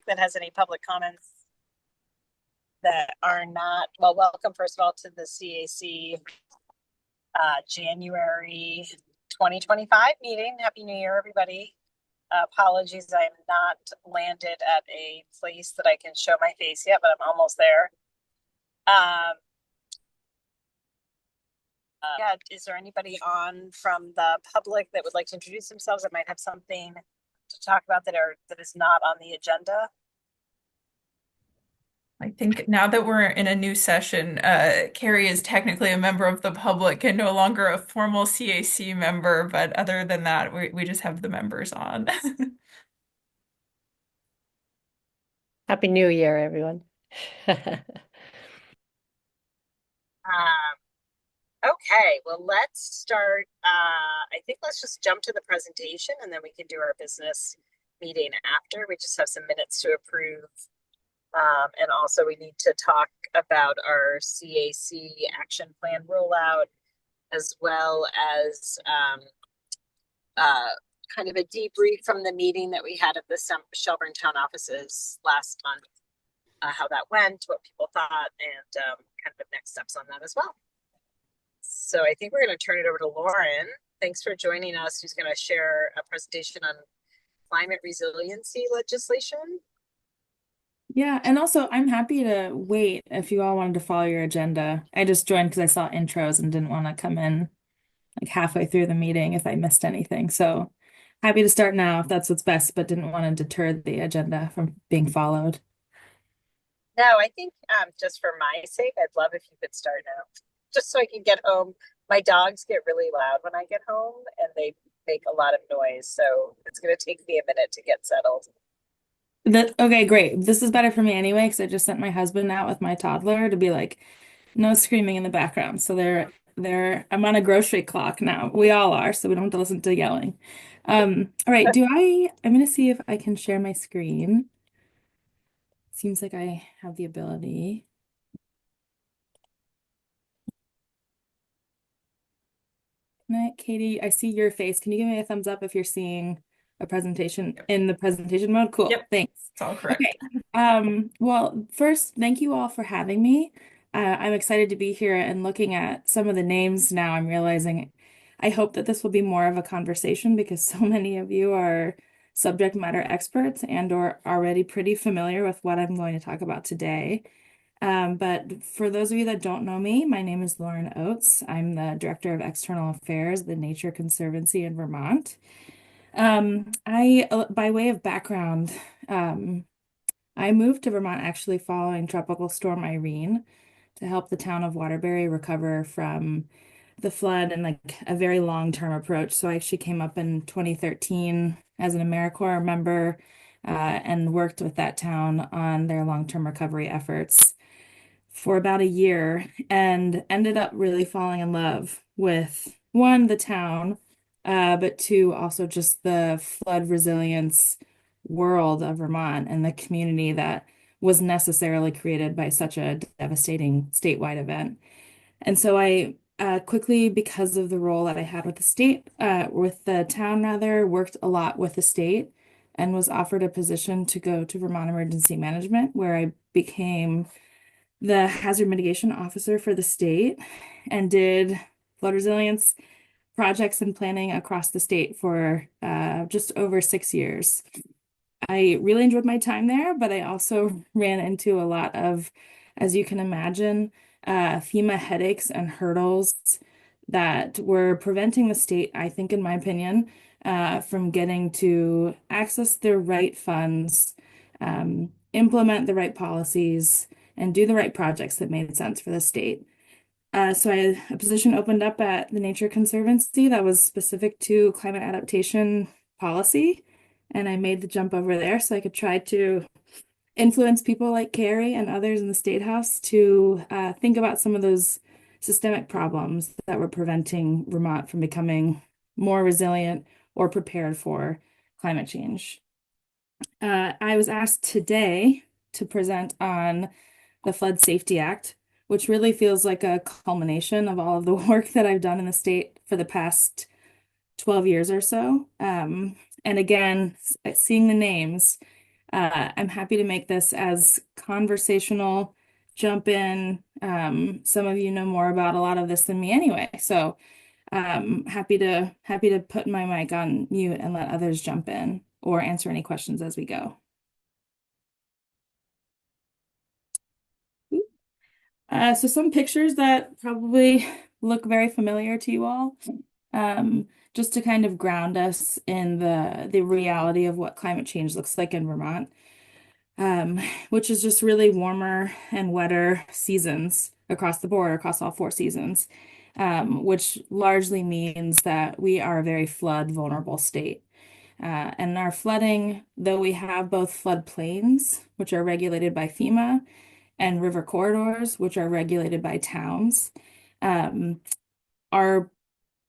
that has any public comments that are not, well, welcome first of all to the CAC January 2025 meeting. Happy New Year, everybody. Apologies, I'm not landed at a place that I can show my face yet, but I'm almost there. Yeah, is there anybody on from the public that would like to introduce themselves that might have something to talk about that is not on the agenda? I think now that we're in a new session, Carrie is technically a member of the public and no longer a formal CAC member, but other than that, we just have the members on. Happy New Year, everyone. Okay, well, let's start. I think let's just jump to the presentation and then we can do our business meeting after. We just have some minutes to approve. And also we need to talk about our CAC action plan rollout, as well as kind of a debrief from the meeting that we had at the Shelburne Town offices last month, how that went, what people thought, and kind of next steps on that as well. So I think we're going to turn it over to Lauren. Thanks for joining us, who's going to share a presentation on climate resiliency legislation. Yeah, and also I'm happy to wait if you all wanted to follow your agenda. I just joined because I saw intros and didn't want to come in like halfway through the meeting if I missed anything. So happy to start now if that's what's best, but didn't want to deter the agenda from being followed. No, I think just for my sake, I'd love if you could start now, just so I can get home. My dogs get really loud when I get home and they make a lot of noise. So it's going to take me a minute to get settled. Okay, great. This is better for me anyway, because I just sent my husband out with my toddler to be like, no screaming in the background. So I'm on a grocery clock now. We all are, so we don't have to listen to yelling. All right, I'm gonna see if I can share my screen. Seems like I have the ability. Katie, I see your face. Can you give me a thumbs up if you're seeing a presentation in the presentation mode? Cool. Yep. Thanks. It's all correct. Okay. Well, first, thank you all for having me. I'm excited to be here and looking at some of the names now. I'm realizing I hope that this will be more of a conversation because so many of you are subject matter experts and or already pretty familiar with what I'm going to talk about today. But for those of you that don't know me, my name is Lauren Oates. I'm the Director of External Affairs, at the Nature Conservancy in Vermont. By way of background, I moved to Vermont actually following Tropical Storm Irene to help the town of Waterbury recover from the flood and like a very long-term approach. So I actually came up in 2013 as an AmeriCorps member and worked with that town on their long-term recovery efforts for about a year and ended up really falling in love with one, the town, but two, also just the flood resilience world of Vermont and the community that was necessarily created by such a devastating statewide event. And so I quickly, because of the role that I had with with the town rather, worked a lot with the state and was offered a position to go to Vermont Emergency Management, where I became the hazard mitigation officer for the state and did flood resilience projects and planning across the state for just over 6 years. I really enjoyed my time there, but I also ran into a lot of, as you can imagine, FEMA headaches and hurdles that were preventing the state, I think, in my opinion, from getting to access the right funds, implement the right policies, and do the right projects that made sense for the state. So a position opened up at the Nature Conservancy that was specific to climate adaptation policy. And I made the jump over there so I could try to influence people like Carrie and others in the State House to think about some of those systemic problems that were preventing Vermont from becoming more resilient or prepared for climate change. I was asked today to present on the Flood Safety Act, which really feels like a culmination of all of the work that I've done in the state for the past 12 years or so. And again, seeing the names, I'm happy to make this as conversational. Jump in. Some of you know more about a lot of this than me anyway, so happy to put my mic on mute and let others jump in or answer any questions as we go. So some pictures that probably look very familiar to you all, just to kind of ground us in the reality of what climate change looks like in Vermont, which is just really warmer and wetter seasons across the board, across all 4 seasons, which largely means that we are a very flood vulnerable state. And our flooding, though we have both floodplains, which are regulated by FEMA, and river corridors, which are regulated by towns, our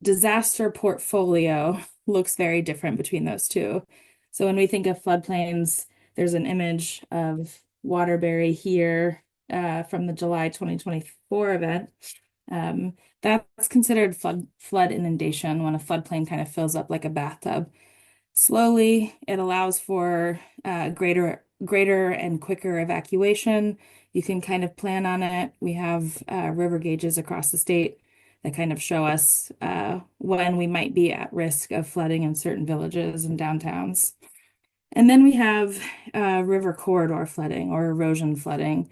disaster portfolio looks very different between those two. So when we think of floodplains, there's an image of Waterbury here from the July 2024 event. That's considered flood inundation when a floodplain kind of fills up like a bathtub. Slowly, it allows for greater and quicker evacuation. You can kind of plan on it. We have river gauges across the state that kind of show us when we might be at risk of flooding in certain villages and downtowns. And then we have river corridor flooding or erosion flooding.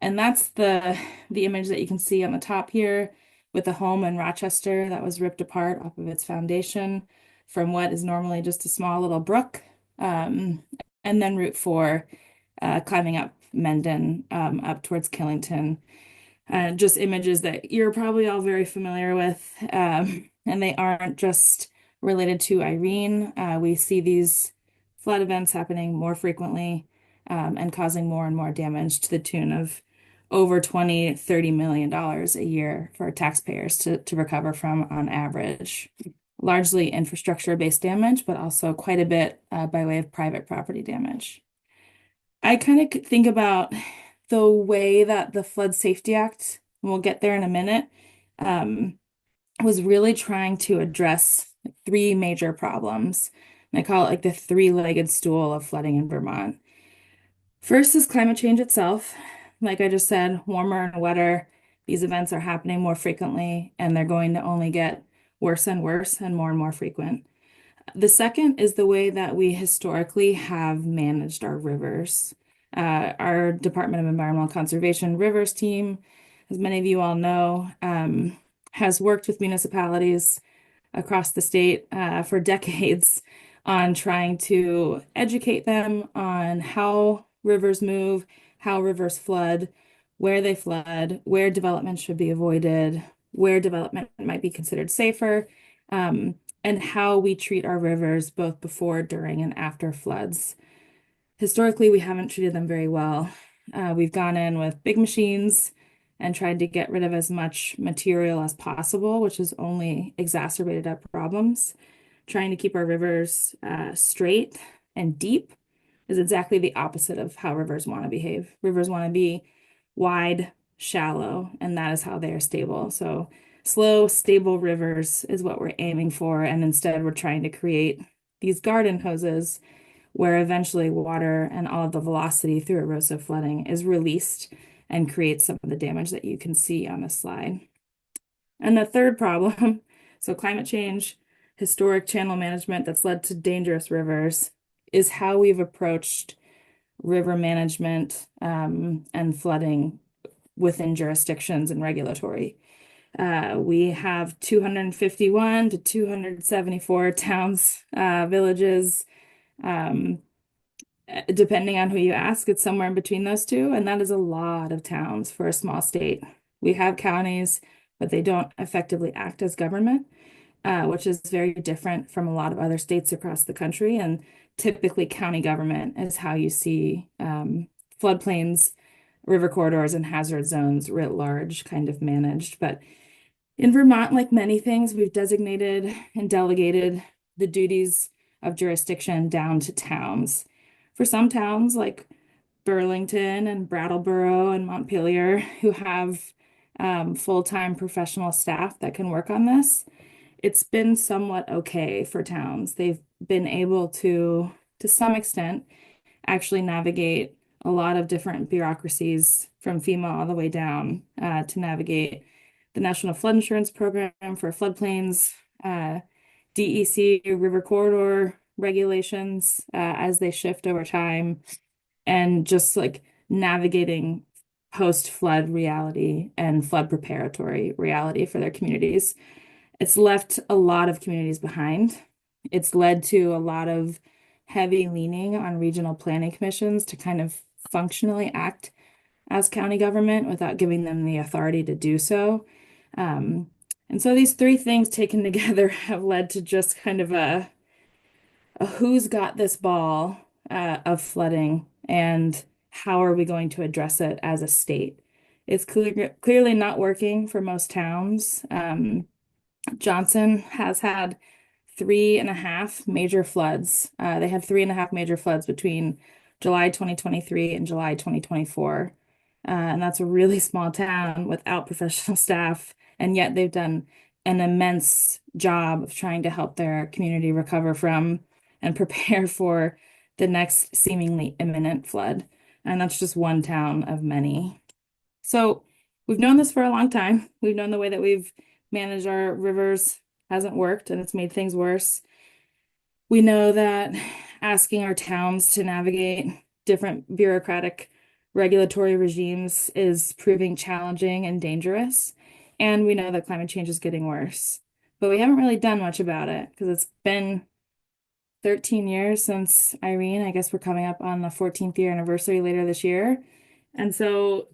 And that's the image that you can see on the top here with the home in Rochester that was ripped apart off of its foundation from what is normally just a small little brook. And then Route 4 climbing up Mendon up towards Killington. Just images that you're probably all very familiar with. And they aren't just related to Irene. We see these flood events happening more frequently and causing more and more damage to the tune of over $20-30 million a year for taxpayers to recover from on average. Largely infrastructure-based damage, but also quite a bit by way of private property damage. I kind of think about the way that the Flood Safety Act, and we'll get there in a minute, was really trying to address 3 major problems. And I call it like the 3-legged stool of flooding in Vermont. First is climate change itself. Like I just said, warmer and wetter. These events are happening more frequently, and they're going to only get worse and worse and more frequent. The second is the way that we historically have managed our rivers. Our Department of Environmental Conservation Rivers team, as many of you all know, has worked with municipalities across the state for decades on trying to educate them on how rivers move, how rivers flood, where they flood, where development should be avoided, where development might be considered safer, and how we treat our rivers both before, during, and after floods. Historically, we haven't treated them very well. We've gone in with big machines and tried to get rid of as much material as possible, which has only exacerbated our problems. Trying to keep our rivers straight and deep is exactly the opposite of how rivers want to behave. Rivers want to be wide, shallow, and that is how they are stable. So slow, stable rivers is what we're aiming for, and instead we're trying to create these garden hoses where eventually water and all of the velocity through erosive flooding is released and creates some of the damage that you can see on this slide. And the third problem, so climate change, historic channel management that's led to dangerous rivers, is how we've approached river management and flooding within jurisdictions and regulatory. We have 251 to 274 towns, villages, depending on who you ask, it's somewhere in between those two, and that is a lot of towns for a small state. We have counties, but they don't effectively act as government, which is very different from a lot of other states across the country. And typically, county government is how you see floodplains, river corridors, and hazard zones writ large kind of managed. But in Vermont, like many things, we've designated and delegated the duties of jurisdiction down to towns. For some towns like Burlington and Brattleboro and Montpelier, who have full-time professional staff that can work on this, it's been somewhat okay for towns. They've been able to some extent, actually navigate a lot of different bureaucracies from FEMA all the way down to navigate the National Flood Insurance Program for floodplains, DEC river corridor regulations as they shift over time, and just like navigating post-flood reality and flood preparatory reality for their communities. It's left a lot of communities behind. It's led to a lot of heavy leaning on regional planning commissions to kind of functionally act as county government without giving them the authority to do so. And so these three things taken together have led to just kind of a who's got this ball of flooding and how are we going to address it as a state. It's clearly not working for most towns. Johnson has had 3.5 major floods. They had 3.5 major floods between July 2023 and July 2024. And that's a really small town without professional staff. And yet they've done an immense job of trying to help their community recover from and prepare for the next seemingly imminent flood. And that's just one town of many. So we've known this for a long time. We've known the way that we've managed our rivers hasn't worked and it's made things worse. We know that asking our towns to navigate different bureaucratic regulatory regimes is proving challenging and dangerous. And we know that climate change is getting worse. But we haven't really done much about it because it's been 13 years since Irene. I guess we're coming up on the 14th year anniversary later this year. And so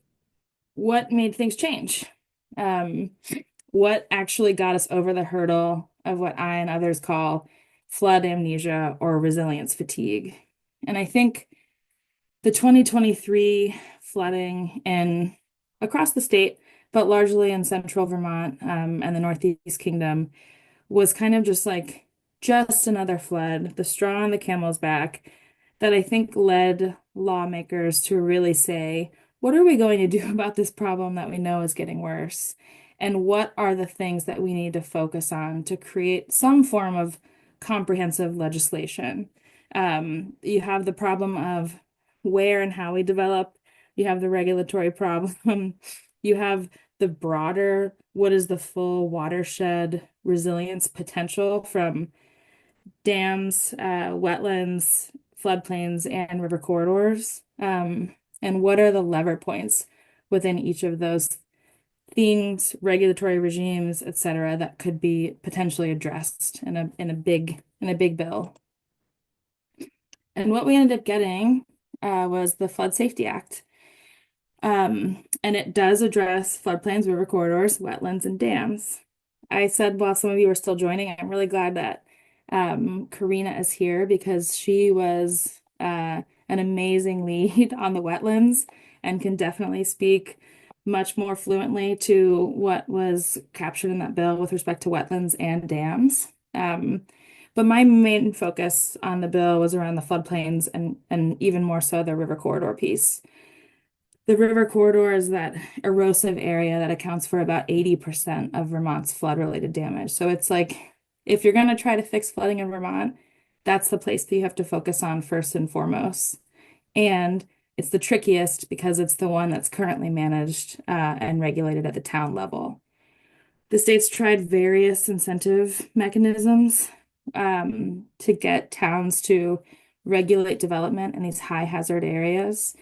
what made things change? What actually got us over the hurdle of what I and others call flood amnesia or resilience fatigue? And I think the 2023 flooding across the state, but largely in central Vermont and the Northeast Kingdom, was kind of just another flood, the straw on the camel's back, that I think led lawmakers to really say, what are we going to do about this problem that we know is getting worse? And what are the things that we need to focus on to create some form of comprehensive legislation? You have the problem of where and how we develop. You have the regulatory problem. You have the broader, what is the full watershed resilience potential from dams, wetlands, floodplains, and river corridors? And what are the lever points within each of those themes, regulatory regimes, et cetera, that could be potentially addressed in a big bill? And what we ended up getting was the Flood Safety Act. And it does address floodplains, river corridors, wetlands, and dams. I said while some of you are still joining, I'm really glad that Karina is here because she was an amazing lead on the wetlands and can definitely speak much more fluently to what was captured in that bill with respect to wetlands and dams. But my main focus on the bill was around the floodplains and even more so the river corridor piece. The river corridor is that erosive area that accounts for about 80% of Vermont's flood-related damage. So it's like, if you're going to try to fix flooding in Vermont, that's the place that you have to focus on first and foremost. And it's the trickiest because it's the one that's currently managed and regulated at the town level. The state's tried various incentive mechanisms to get towns to regulate development in these high hazard areas,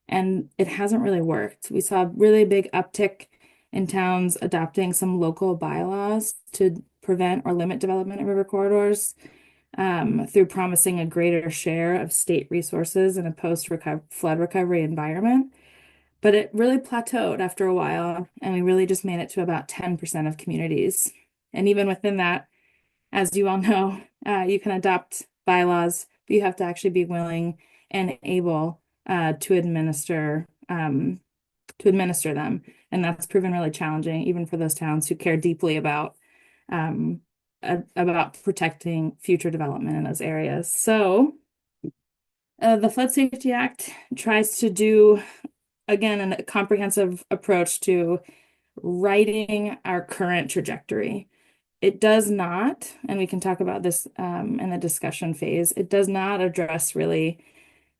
and it hasn't really worked. We saw a really big uptick in towns adopting some local bylaws to prevent or limit development in river corridors through promising a greater share of state resources in a post-flood recovery environment. But it really plateaued after a while, and we really just made it to about 10% of communities. And even within that, as you all know, you can adopt bylaws, but you have to actually be willing and able to administer them. And that's proven really challenging, even for those towns who care deeply about protecting future development in those areas. So the Flood Safety Act tries to do, again, a comprehensive approach to righting our current trajectory. It does not, and we can talk about this in the discussion phase, it does not address really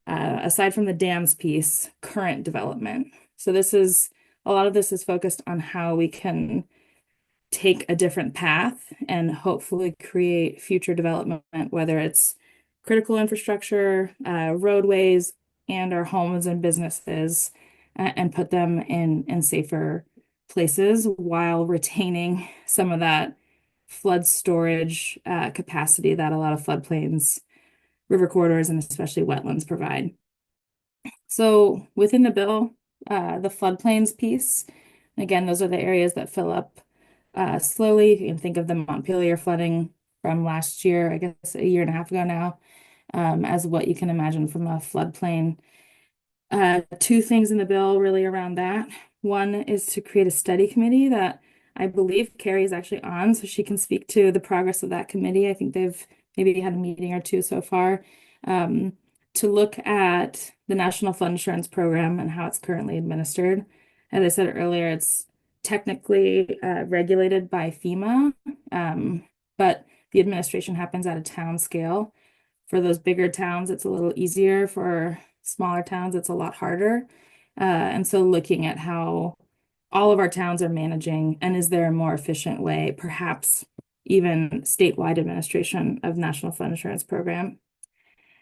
aside from the dams piece, current development. So a lot of this is focused on how we can take a different path and hopefully create future development, whether it's critical infrastructure, roadways, and our homes and businesses, and put them in safer places while retaining some of that flood storage capacity that a lot of floodplains, river corridors, and especially wetlands provide. So within the bill, the floodplains piece, again, those are the areas that fill up slowly. You can think of the Montpelier flooding from last year, I guess a year and a half ago now, as what you can imagine from a floodplain. Two things in the bill really around that. One is to create a study committee that I believe Carrie is actually on, so she can speak to the progress of that committee. I think they've maybe had a meeting or two so far, to look at the National Flood Insurance Program and how it's currently administered. As I said earlier, it's technically regulated by FEMA, but the administration happens at a town scale. For those bigger towns, it's a little easier. For smaller towns, it's a lot harder. And so looking at how all of our towns are managing, and is there a more efficient way, perhaps even statewide administration of National Flood Insurance Program.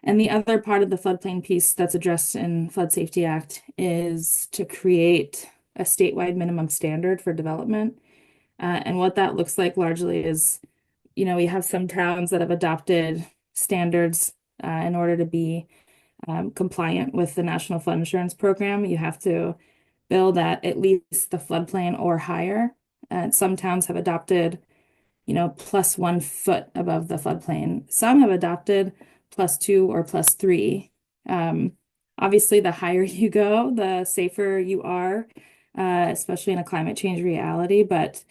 And the other part of the floodplain piece that's addressed in Flood Safety Act is to create a statewide minimum standard for development. And what that looks like largely is, we have some towns that have adopted standards in order to be compliant with the National Flood Insurance Program. You have to build at least the floodplain or higher. Some towns have adopted, plus 1 foot above the floodplain. Some have adopted +2 or +3. Obviously, the higher you go, the safer you are, especially in a climate change reality. But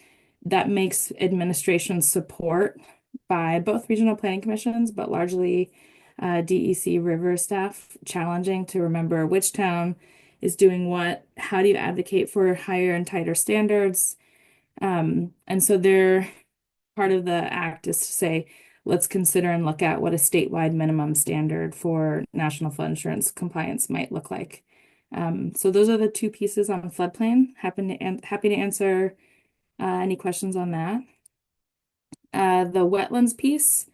that makes administration support by both regional planning commissions, but largely DEC river staff, challenging to remember which town is doing what. How do you advocate for higher and tighter standards? And so part of the act is to say, let's consider and look at what a statewide minimum standard for national flood insurance compliance might look like. So those are the two pieces on floodplain. Happy to answer any questions on that. The wetlands piece,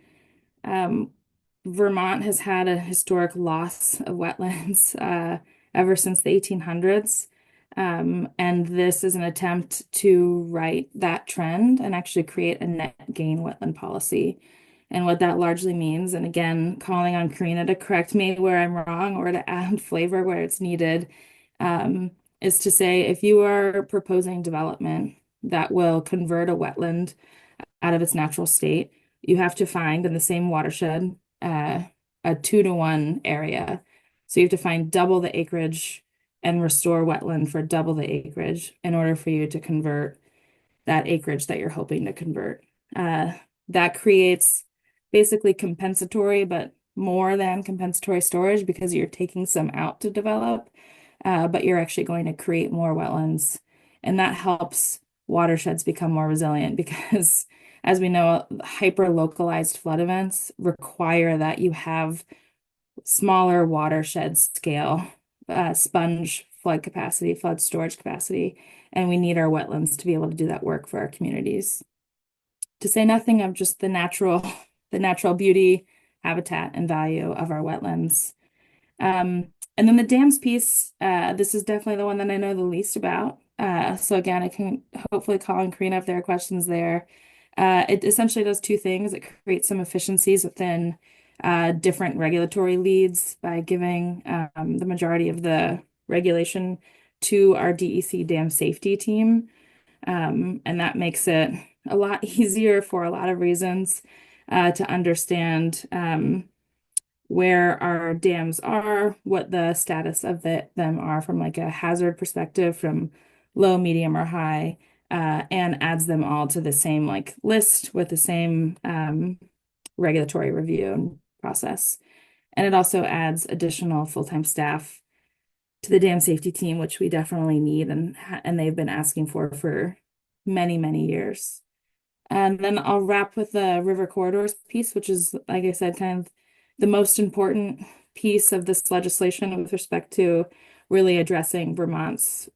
Vermont has had a historic loss of wetlands ever since the 1800s. And this is an attempt to right that trend and actually create a net gain wetland policy. And what that largely means, and again, calling on Karina to correct me where I'm wrong or to add flavor where it's needed, is to say if you are proposing development that will convert a wetland out of its natural state, you have to find in the same watershed a 2-to-1 area. So you have to find double the acreage and restore wetland for double the acreage in order for you to convert that acreage that you're hoping to convert. That creates basically compensatory, but more than compensatory storage, because you're taking some out to develop, but you're actually going to create more wetlands. And that helps watersheds become more resilient because, as we know, hyper-localized flood events require that you have smaller watershed scale, sponge flood capacity, flood storage capacity, and we need our wetlands to be able to do that work for our communities. To say nothing of just the natural beauty, habitat, and value of our wetlands. And then the dams piece, this is definitely the one that I know the least about. So again, I can hopefully call on Karina if there are questions there. It essentially does two things. It creates some efficiencies within different regulatory leads by giving the majority of the regulation to our DEC dam safety team. And that makes it a lot easier for a lot of reasons to understand where our dams are, what the status of them are from like a hazard perspective, from low, medium, or high, and adds them all to the same like list with the same regulatory review process. And it also adds additional full-time staff to the dam safety team, which we definitely need and they've been asking for many, many years. And then I'll wrap with the river corridors piece, which is, like I said, kind of the most important piece of this legislation with respect to really addressing Vermont's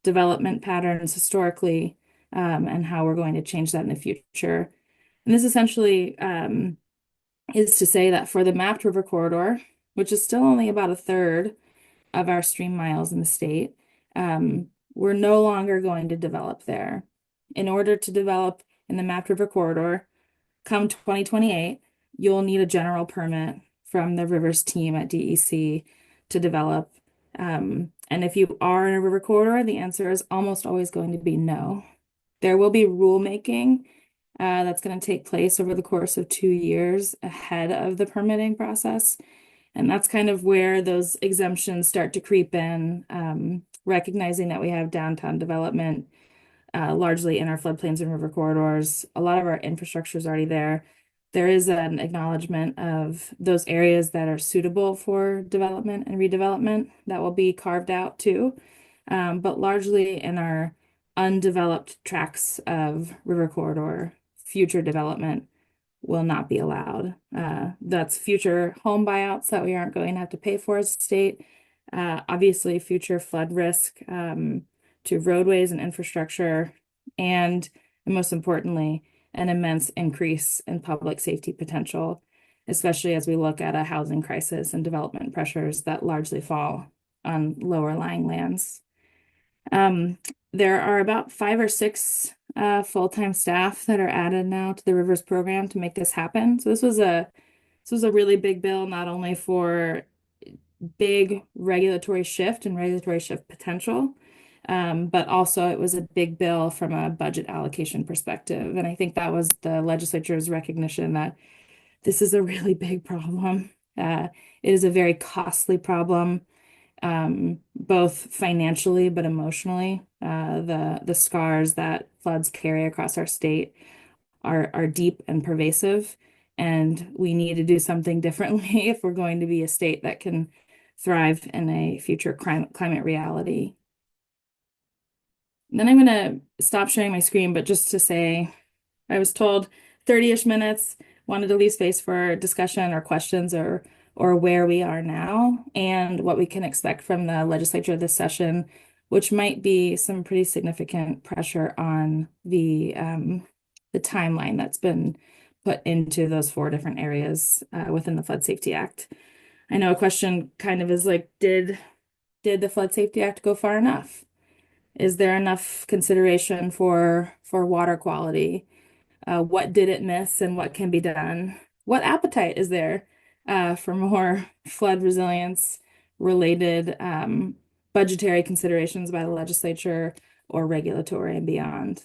development patterns historically, and how we're going to change that in the future. And this essentially is to say that for the mapped river corridor, which is still only about a third of our stream miles in the state, we're no longer going to develop there. In order to develop in the mapped river corridor, come 2028, you'll need a general permit from the rivers team at DEC to develop. And if you are in a river corridor, the answer is almost always going to be no. There will be rulemaking that's going to take place over the course of 2 years ahead of the permitting process. And that's kind of where those exemptions start to creep in, recognizing that we have downtown development largely in our floodplains and river corridors. A lot of our infrastructure is already there. There is an acknowledgement of those areas that are suitable for development and redevelopment that will be carved out too. But largely in our undeveloped tracts of river corridor, future development will not be allowed. That's future home buyouts that we aren't going to have to pay for as a state. Obviously, future flood risk to roadways and infrastructure, and most importantly, an immense increase in public safety potential, especially as we look at a housing crisis and development pressures that largely fall on lower lying lands. There are about 5 or 6 full-time staff that are added now to the Rivers program to make this happen. So this was a really big bill, not only for big regulatory shift and regulatory shift potential, but also it was a big bill from a budget allocation perspective. And I think that was the legislature's recognition that this is a really big problem. It is a very costly problem, both financially but emotionally. The scars that floods carry across our state are deep and pervasive, and we need to do something differently if we're going to be a state that can thrive in a future climate reality. Then I'm going to stop sharing my screen, but just to say, I was told 30-ish minutes, wanted to leave space for discussion or questions or where we are now and what we can expect from the legislature this session, which might be some pretty significant pressure on the timeline that's been put into those 4 different areas within the Flood Safety Act. I know a question kind of is like, did the Flood Safety Act go far enough? Is there enough consideration for water quality? What did it miss and what can be done? What appetite is there for more flood resilience related budgetary considerations by the legislature or regulatory and beyond?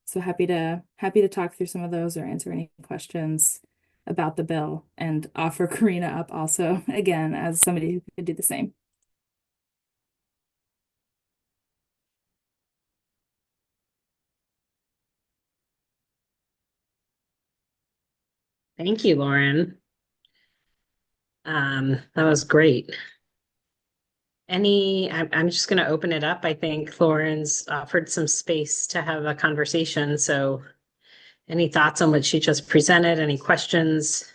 So happy to talk through some of those or answer any questions about the bill and offer Karina up also again as somebody who could do the same. Thank you, Lauren. That was great. I'm just going to open it up. I think Lauren's offered some space to have a conversation. So any thoughts on what she just presented? Any questions?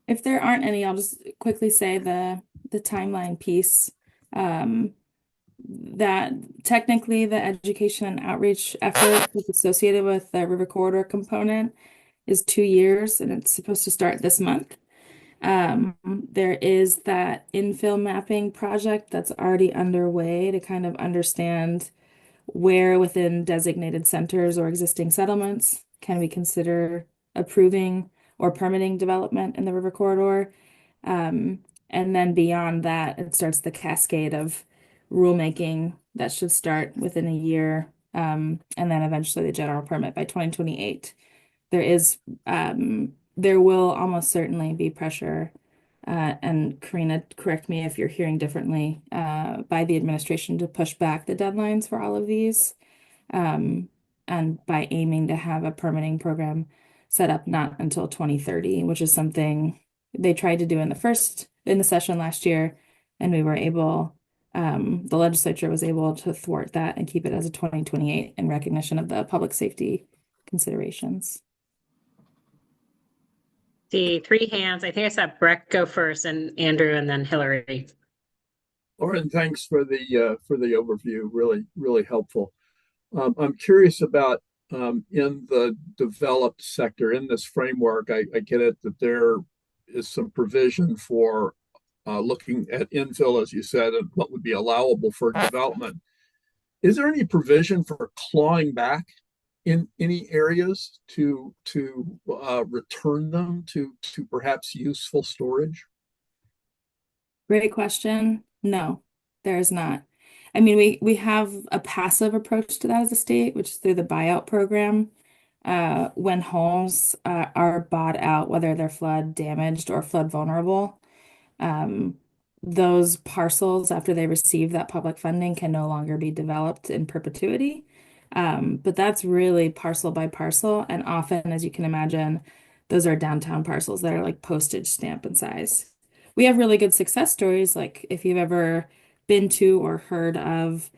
If there aren't any, I'll just quickly say the timeline piece. That technically the education and outreach effort that's associated with the river corridor component is 2 years, and it's supposed to start this month. There is that infill mapping project that's already underway to kind of understand where within designated centers or existing settlements can we consider approving or permitting development in the river corridor. And then beyond that, it starts the cascade of rulemaking that should start within a year, and then eventually the general permit by 2028. There will almost certainly be pressure, and Karina, correct me if you're hearing differently, by the administration to push back the deadlines for all of these, and by aiming to have a permitting program set up not until 2030, which is something they tried to do in the session last year, and we were able the legislature was able to thwart that and keep it as a 2028 in recognition of the public safety considerations. See, three hands. I think I saw Breck go first, and Andrew, and then Hillary. Lauren, thanks for the overview. Really, really helpful. I'm curious about in the developed sector, in this framework, I get it that there is some provision for looking at infill, as you said, and what would be allowable for development. Is there any provision for clawing back in any areas to return them to perhaps useful storage? Great question. No, there is not. I mean, we have a passive approach to that as a state, which is through the buyout program. When homes are bought out, whether they're flood damaged or flood vulnerable, those parcels, after they receive that public funding, can no longer be developed in perpetuity. But that's really parcel by parcel. And often, as you can imagine, those are downtown parcels that are like postage stamp in size. We have really good success stories, like if you've ever been to or heard of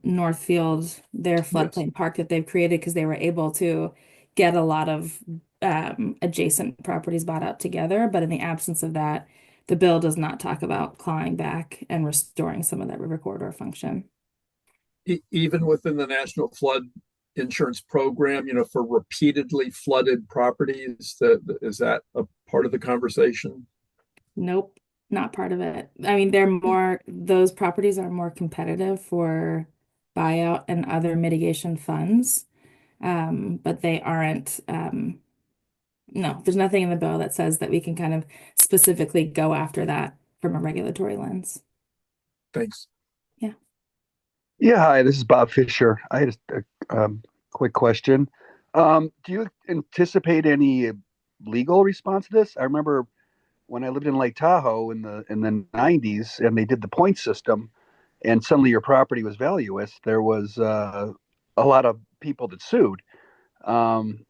Northfield, their floodplain park that they've created because they were able to get a lot of adjacent properties bought out together. But in the absence of that, the bill does not talk about clawing back and restoring some of that river corridor function. Even within the National Flood Insurance Program, for repeatedly flooded properties, is that a part of the conversation? Nope, not part of it. I mean, those properties are more competitive for buyout and other mitigation funds, but they aren't. No, there's nothing in the bill that says that we can kind of specifically go after that from a regulatory lens. Thanks. Yeah. Yeah, hi, this is Bob Fisher. I had a quick question. Do you anticipate any legal response to this? I remember when I lived in Lake Tahoe in the 90s, and they did the point system, and suddenly your property was valueless. There was a lot of people that sued. Could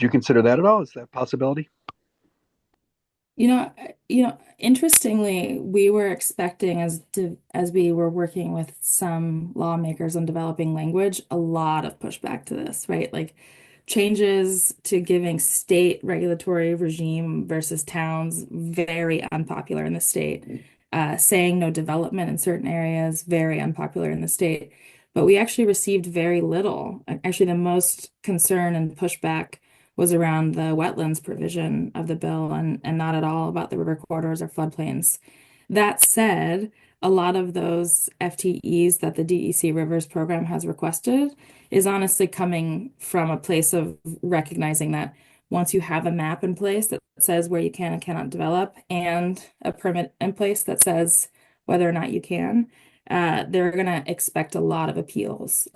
you consider that at all? Is that a possibility? Interestingly, we were expecting as we were working with some lawmakers on developing language, a lot of pushback to this, right? Like changes to giving state regulatory regime versus towns, very unpopular in the state. Saying no development in certain areas, very unpopular in the state. But we actually received very little. Actually, the most concern and pushback was around the wetlands provision of the bill and not at all about the river corridors or floodplains. That said, a lot of those FTEs that the DEC Rivers program has requested is honestly coming from a place of recognizing that once you have a map in place that says where you can and cannot develop and a permit in place that says whether or not you can, they're going to expect a lot of appeals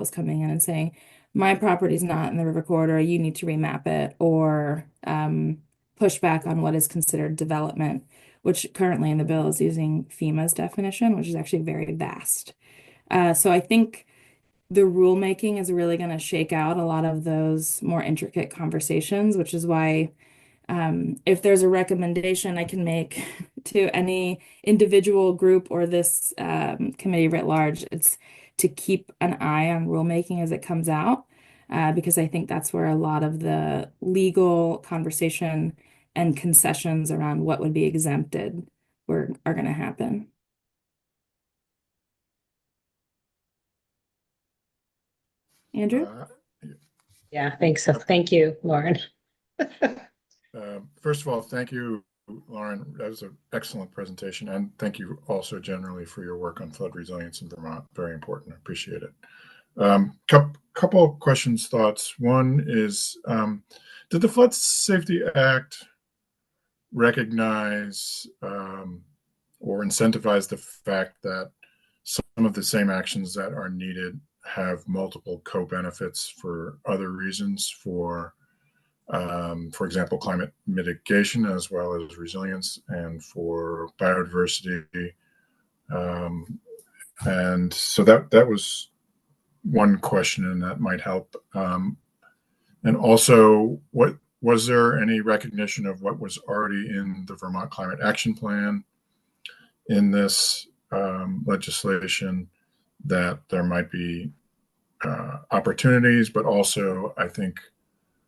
coming in and saying, my property's not in the river corridor, you need to remap it, or push back on what is considered development, which currently in the bill is using FEMA's definition, which is actually very vast. So I think the rulemaking is really going to shake out a lot of those more intricate conversations, which is why if there's a recommendation I can make to any individual group or this committee writ large, it's to keep an eye on rulemaking as it comes out, because I think that's where a lot of the legal conversation and concessions around what would be exempted are going to happen. Andrew? Yeah, I think so. Thank you, Lauren. First of all, thank you, Lauren. That was an excellent presentation. And thank you also generally for your work on flood resilience in Vermont. Very important. I appreciate it. Couple of questions, thoughts. One is, did the Flood Safety Act recognize or incentivize the fact that some of the same actions that are needed have multiple co-benefits for other reasons, for example, climate mitigation as well as resilience and for biodiversity. And so that was one question, and that might help. And also, what was there any recognition of what was already in the Vermont Climate Action Plan in this legislation, that there might be opportunities, but also I think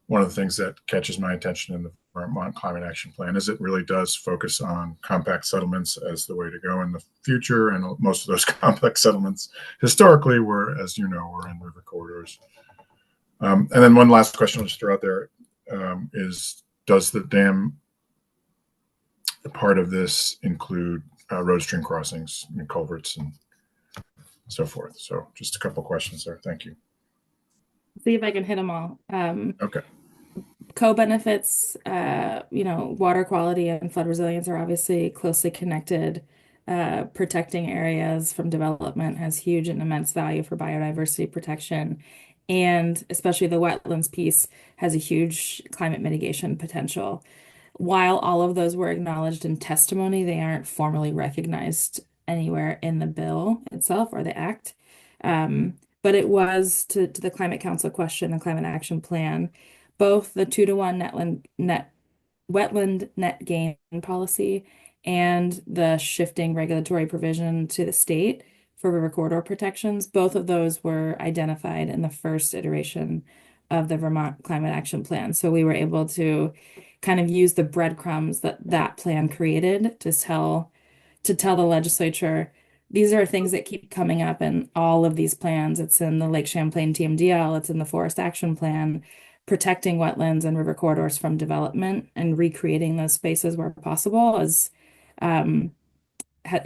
one of the things that catches my attention in the Vermont Climate Action Plan is it really does focus on compact settlements as the way to go in the future. And most of those compact settlements historically were, as you know, were in river corridors. And then one last question I'll just throw out there is, does the dam part of this include road stream crossings and culverts and so forth? So just a couple questions there. Thank you. See if I can hit them all. Okay. Co-benefits, water quality and flood resilience are obviously closely connected. Protecting areas from development has huge and immense value for biodiversity protection. And especially the wetlands piece has a huge climate mitigation potential. While all of those were acknowledged in testimony, they aren't formally recognized anywhere in the bill itself or the act. But it was to the Climate Council question and Climate Action Plan, both the 2-to-1 wetland net gain policy and the shifting regulatory provision to the state for river corridor protections. Both of those were identified in the first iteration of the Vermont Climate Action Plan. So we were able to kind of use the breadcrumbs that plan created to tell the legislature, these are things that keep coming up in all of these plans. It's in the Lake Champlain TMDL, it's in the Forest Action Plan, protecting wetlands and river corridors from development and recreating those spaces where possible is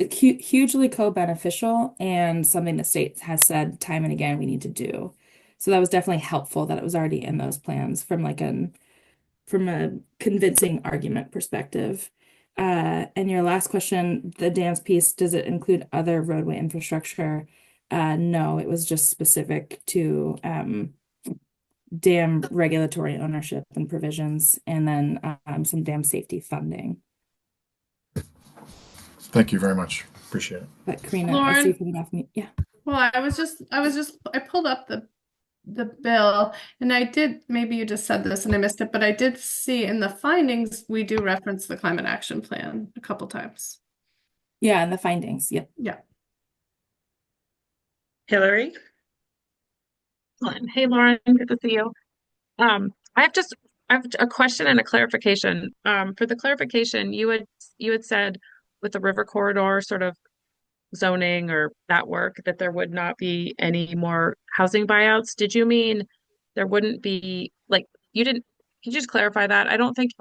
hugely co-beneficial and something the state has said time and again we need to do. So that was definitely helpful that it was already in those plans from a convincing argument perspective. And your last question, the dams piece, does it include other roadway infrastructure? No, it was just specific to dam regulatory ownership and provisions, and then some dam safety funding. Thank you very much. Appreciate it. But Karina, I see you off me. Yeah. Well, I pulled up the bill, and I did, maybe you just said this and I missed it, but I did see in the findings we do reference the climate action plan a couple times. Yeah, and the findings. Yep. Yeah. Hillary? Hey, Lauren, good to see you. I have a question and a clarification. For the clarification, you had said with the river corridor sort of zoning or that work that there would not be any more housing buyouts. Did you mean there wouldn't be, like, you didn't, can you just clarify that? I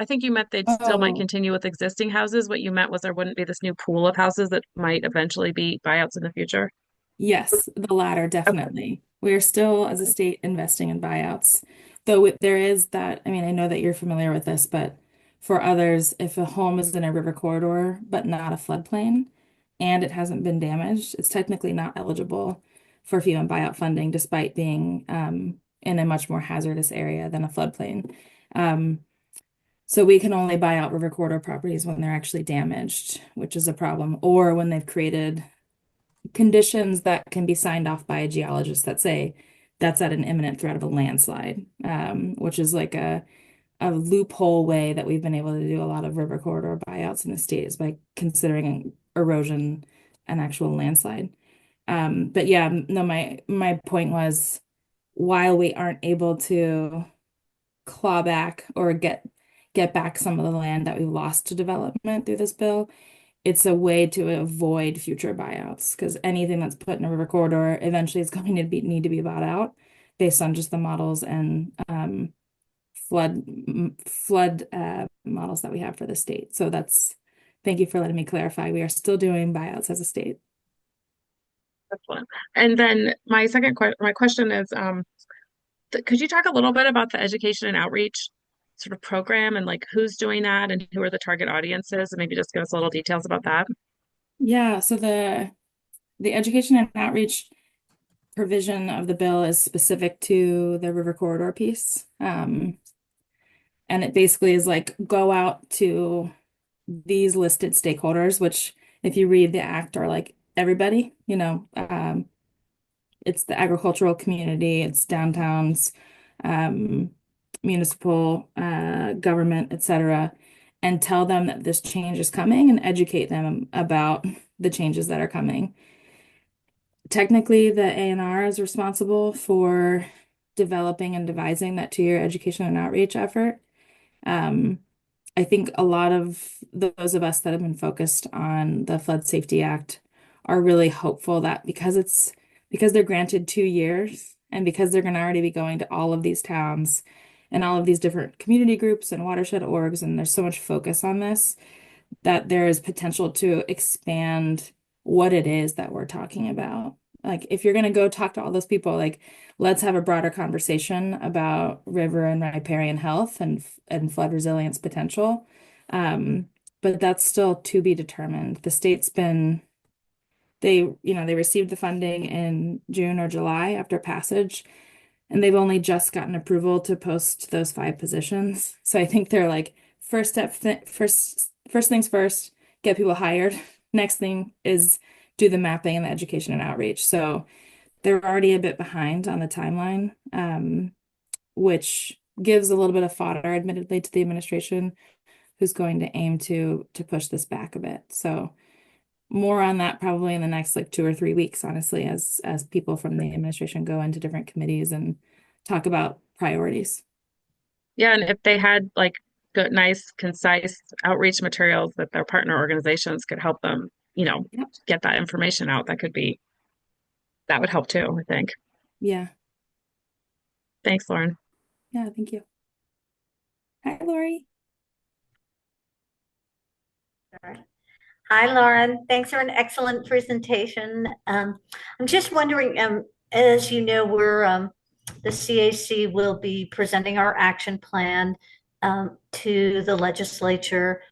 think you meant they'd still might continue with existing houses. What you meant was there wouldn't be this new pool of houses that might eventually be buyouts in the future. Yes, the latter, definitely. We are still, as a state, investing in buyouts. Though there is that, I mean, I know that you're familiar with this, but for others, if a home is in a river corridor, but not a floodplain, and it hasn't been damaged, it's technically not eligible for FEMA buyout funding, despite being in a much more hazardous area than a floodplain. So we can only buy out river corridor properties when they're actually damaged, which is a problem, or when they've created conditions that can be signed off by a geologist that say that's at an imminent threat of a landslide, which is like a loophole way that we've been able to do a lot of river corridor buyouts in the state is by considering erosion an actual landslide. But yeah, no, my point was, while we aren't able to claw back or get back some of the land that we've lost to development through this bill, it's a way to avoid future buyouts, because anything that's put in a river corridor eventually is going to need to be bought out based on just the models and flood models that we have for the state. So thank you for letting me clarify. We are still doing buyouts as a state. Excellent. And then my question is, could you talk a little bit about the education and outreach sort of program and like who's doing that and who are the target audiences, and maybe just give us a little details about that? Yeah, so the education and outreach provision of the bill is specific to the river corridor piece. And it basically is like, go out to these listed stakeholders, which if you read the act are like everybody, it's the agricultural community, it's downtowns, municipal government, etc., and tell them that this change is coming and educate them about the changes that are coming. Technically, the A&R is responsible for developing and devising that 2-year education and outreach effort. I think a lot of those of us that have been focused on the Flood Safety Act are really hopeful that because they're granted 2 years and because they're going to already be going to all of these towns and all of these different community groups and watershed orgs, and there's so much focus on this, that there is potential to expand what it is that we're talking about. Like, if you're going to go talk to all those people, like, let's have a broader conversation about river and riparian health and flood resilience potential. But that's still to be determined. The state's they received the funding in June or July after passage, and they've only just gotten approval to post those 5 positions. So I think they're like, first things first, get people hired. Next thing is do the mapping and the education and outreach. So they're already a bit behind on the timeline, which gives a little bit of fodder, admittedly, to the administration, who's going to aim to push this back a bit. So more on that probably in the next like 2 or 3 weeks, honestly, as people from the administration go into different committees and talk about priorities. Yeah, and if they had like good, nice, concise outreach materials that their partner organizations could help them, Yep. get that information out, that would help too, I think. Yeah. Thanks, Lauren. Yeah, thank you. Hi, Lori. Hi, Lauren. Thanks for an excellent presentation. I'm just wondering, as you know, the CAC will be presenting our action plan to the legislature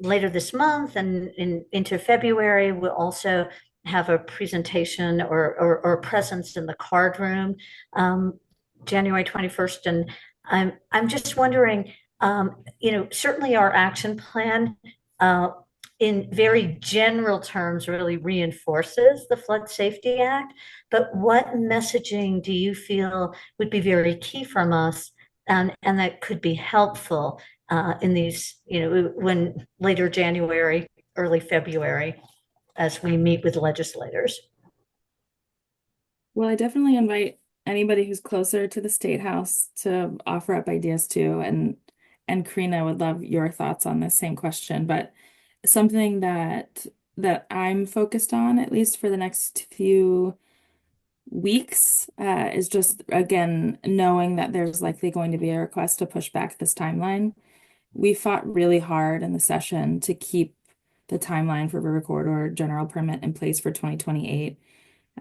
later this month, and into February. We'll also have a presentation or presence in the card room January 21st. And I'm just wondering, certainly our action plan in very general terms really reinforces the Flood Safety Act, but what messaging do you feel would be very key from us and that could be helpful in these, when later January, early February, as we meet with legislators? Well, I definitely invite anybody who's closer to the State House to offer up ideas too. And Karina, would love your thoughts on this same question, but something that I'm focused on, at least for the next few weeks, is just, again, knowing that there's likely going to be a request to push back this timeline. We fought really hard in the session to keep the timeline for River Corridor General Permit in place for 2028.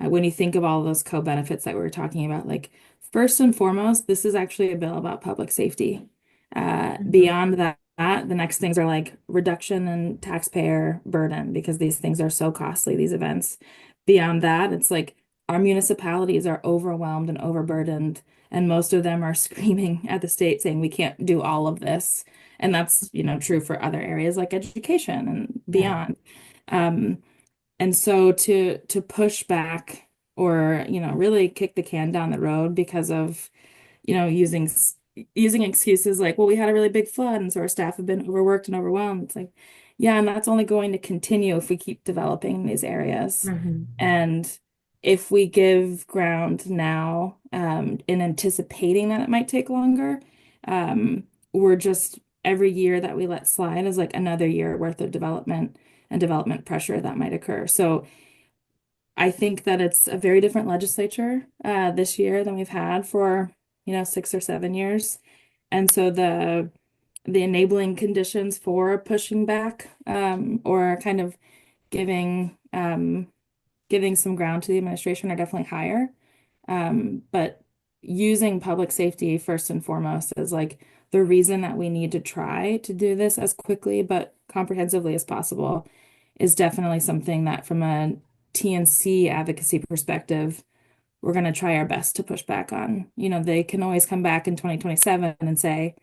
When you think of all those co-benefits that we were talking about, like, first and foremost, this is actually a bill about public safety. Beyond that, the next things are like reduction in taxpayer burden, because these things are so costly, these events. Beyond that, it's like our municipalities are overwhelmed and overburdened, and most of them are screaming at the state saying we can't do all of this. And that's, true for other areas like education and beyond. And so to push back or, really kick the can down the road because of, using excuses like, well, we had a really big flood, and so our staff have been overworked and overwhelmed. It's like, yeah, and that's only going to continue if we keep developing these areas. And if we give ground now, in anticipating that it might take longer, we're just, every year that we let slide is like another year worth of development and development pressure that might occur. So I think that it's a very different legislature this year than we've had for 6 or 7 years. And so the enabling conditions for pushing back or kind of giving some ground to the administration are definitely higher. But using public safety first and foremost as like the reason that we need to try to do this as quickly but comprehensively as possible is definitely something that, from a TNC advocacy perspective, we're going to try our best to push back on. They can always come back in 2027 and say,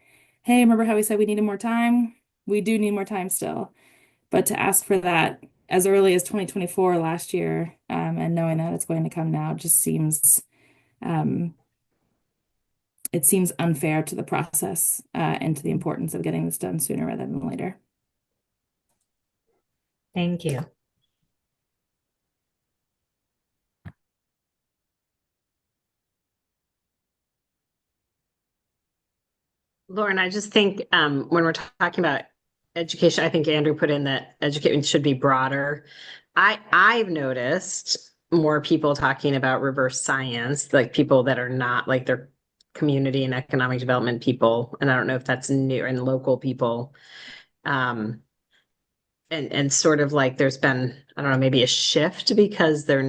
hey, remember how we said we needed more time? We do need more time still. But to ask for that as early as 2024 last year, and knowing that it's going to come now, just seems it seems unfair to the process and to the importance of getting this done sooner rather than later. Thank you. Lauren, I just think when we're talking about education, I think Andrew put in that education should be broader. I've noticed more people talking about reverse science, like people that are not like they're community and economic development people. And I don't know if that's new and local people. And sort of like there's been, I don't know, maybe a shift because they're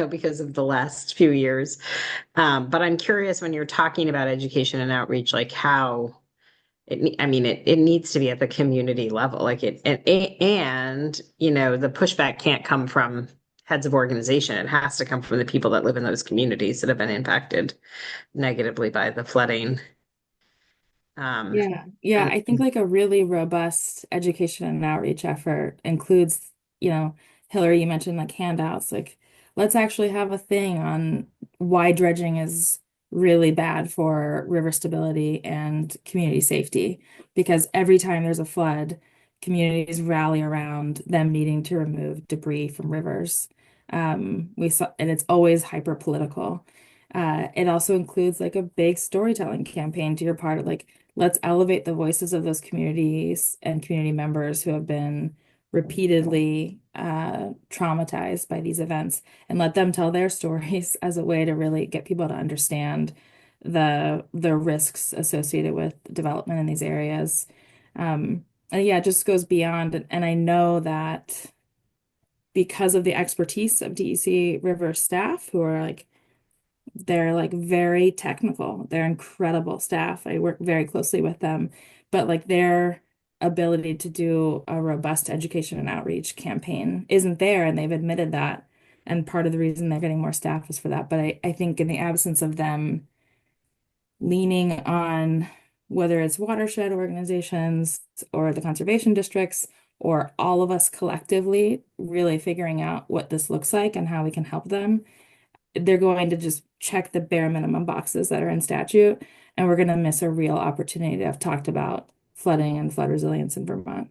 because of the last few years. But I'm curious when you're talking about education and outreach, like how it needs to be at the community level, like and the pushback can't come from heads of organization. It has to come from the people that live in those communities that have been impacted negatively by the flooding. Yeah, I think like a really robust education and outreach effort includes, Hillary, you mentioned like handouts, like let's actually have a thing on why dredging is really bad for river stability and community safety. Because every time there's a flood, communities rally around them needing to remove debris from rivers. We saw, and it's always hyper political. It also includes like a big storytelling campaign to your part of like, let's elevate the voices of those communities and community members who have been repeatedly traumatized by these events and let them tell their stories as a way to really get people to understand the risks associated with development in these areas. And yeah, it just goes beyond. And I know that because of the expertise of DEC River staff who are like, they're like very technical. They're incredible staff. I work very closely with them, but like their ability to do a robust education and outreach campaign isn't there, and they've admitted that. And part of the reason they're getting more staff is for that. But I think in the absence of them leaning on whether it's watershed organizations or the conservation districts or all of us collectively really figuring out what this looks like and how we can help them, they're going to just check the bare minimum boxes that are in statute, and we're going to miss a real opportunity to have talked about flooding and flood resilience in Vermont.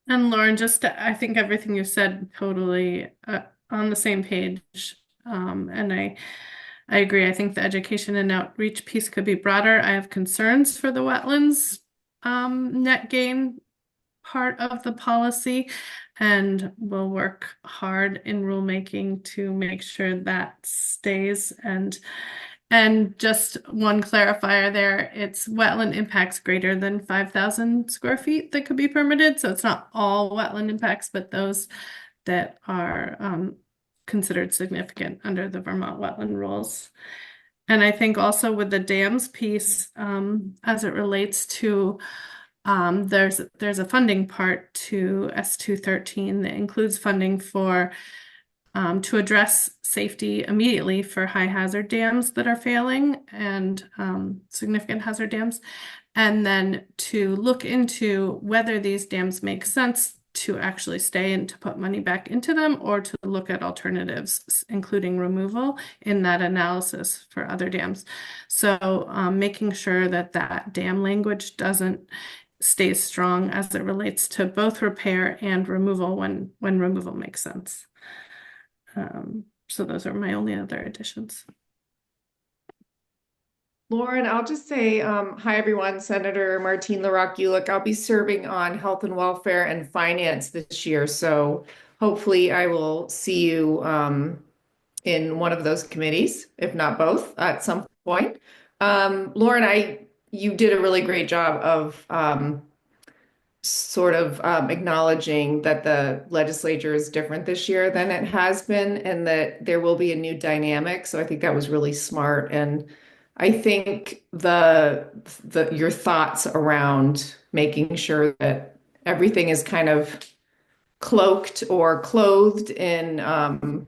And Lauren, I think everything you said totally on the same page. And I agree. I think the education and outreach piece could be broader. I have concerns for the wetlands net gain part of the policy, and we'll work hard in rulemaking to make sure that stays. And just one clarifier there, it's wetland impacts greater than 5,000 square feet that could be permitted. So it's not all wetland impacts, but those that are considered significant under the Vermont wetland rules. And I think also with the dams piece, as it relates to there's a funding part to S213 that includes funding for to address safety immediately for high hazard dams that are failing and significant hazard dams, and then to look into whether these dams make sense to actually stay and to put money back into them, or to look at alternatives, including removal in that analysis for other dams. So making sure that that dam language stays strong as it relates to both repair and removal when removal makes sense. So those are my only other additions. Lauren, I'll just say, hi everyone, Senator Martine LaRocque-Ulick. I'll be serving on Health and Welfare and Finance this year, so hopefully I will see you in one of those committees, if not both, at some point. Lauren, you did a really great job of sort of acknowledging that the legislature is different this year than it has been, and that there will be a new dynamic. So I think that was really smart. And I think your thoughts around making sure that everything is kind of cloaked or clothed in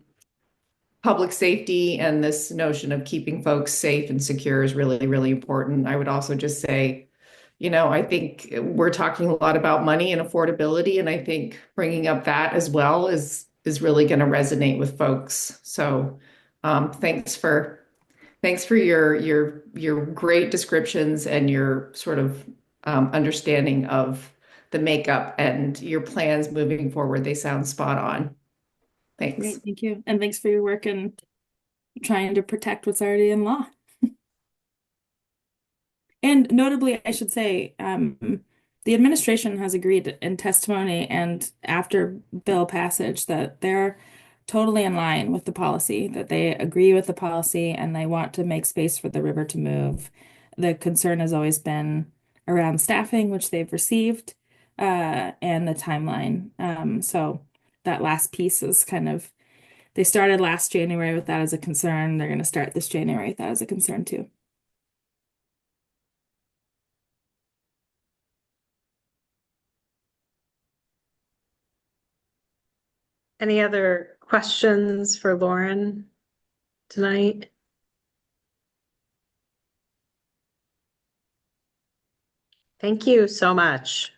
public safety and this notion of keeping folks safe and secure is really, really important. I would also just say, I think we're talking a lot about money and affordability, and I think bringing up that as well is is really going to resonate with folks. So thanks for your great descriptions and your sort of understanding of the makeup and your plans moving forward. They sound spot on. Thanks. Great, thank you. And thanks for your work in trying to protect what's already in law. And notably, I should say, the administration has agreed in testimony and after bill passage that they're totally in line with the policy, that they agree with the policy and they want to make space for the river to move. The concern has always been around staffing, which they've received, and the timeline. So that last piece is kind of, they started last January with that as a concern. They're going to start this January with that as a concern too. Any other questions for Lauren tonight? Thank you so much.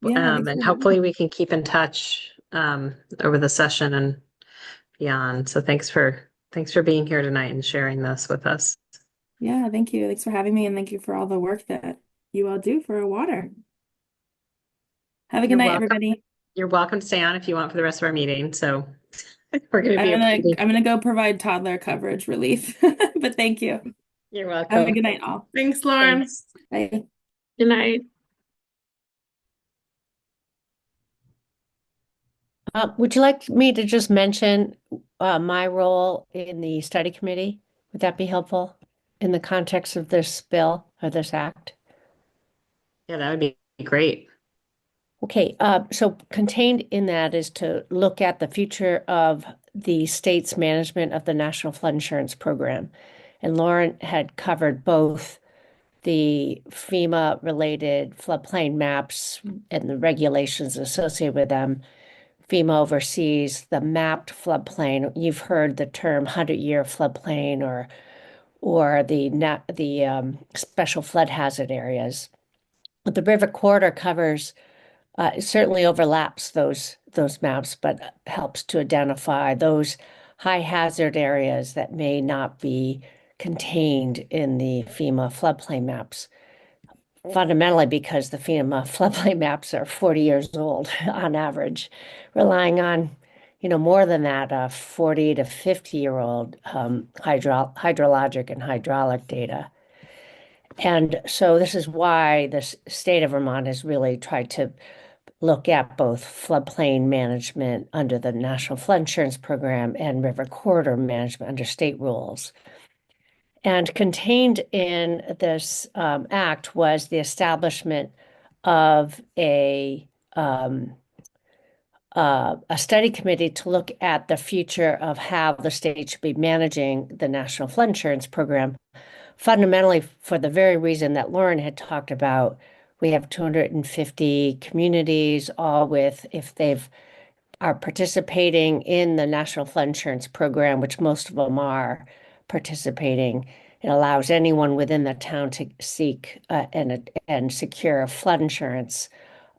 Yeah, And hopefully we can keep in touch over the session and beyond. So thanks for being here tonight and sharing this with us. Yeah, thank you. Thanks for having me and thank you for all the work that you all do for water. Have a good You're night, welcome. everybody. You're welcome to stay on if you want for the rest of our meeting. So we're going to be I'm gonna go provide toddler coverage relief. But thank you. You're Have a welcome. good night, all. Thanks, Lauren. Thanks. Bye. Good night. Would you like me to just mention my role in the study committee? Would that be helpful in the context of this bill or this act? Yeah, that would be great. Okay, so contained in that is to look at the future of the state's management of the National Flood Insurance Program. And Lauren had covered both the FEMA-related floodplain maps and the regulations associated with them. FEMA oversees the mapped floodplain. You've heard the term 100-year floodplain or the special flood hazard areas. But the river corridor covers it certainly overlaps those maps, but helps to identify those high hazard areas that may not be contained in the FEMA floodplain maps. Fundamentally because the FEMA floodplain maps are 40 years old on average, relying on, more than that, 40 to 50-year-old hydrologic and hydraulic data. And so this is why the state of Vermont has really tried to look at both floodplain management under the National Flood Insurance Program and river corridor management under state rules. And contained in this act was the establishment of a study committee to look at the future of how the state should be managing the National Flood Insurance Program, fundamentally for the very reason that Lauren had talked about. We have 250 communities, all with, if are participating in the National Flood Insurance Program, which most of them are participating. It allows anyone within the town to seek and secure flood insurance.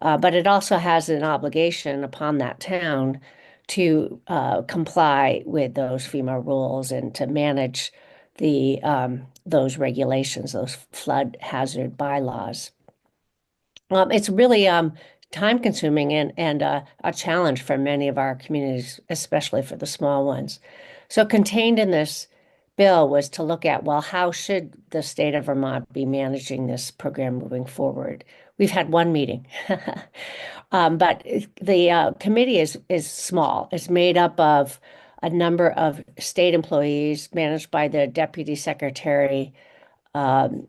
But it also has an obligation upon that town to comply with those FEMA rules and to manage those regulations, those flood hazard bylaws. It's really time consuming and a challenge for many of our communities, especially for the small ones. So contained in this bill was to look at, well, how should the state of Vermont be managing this program moving forward? We've had one meeting, but the committee is small. It's made up of a number of state employees managed by the deputy secretary and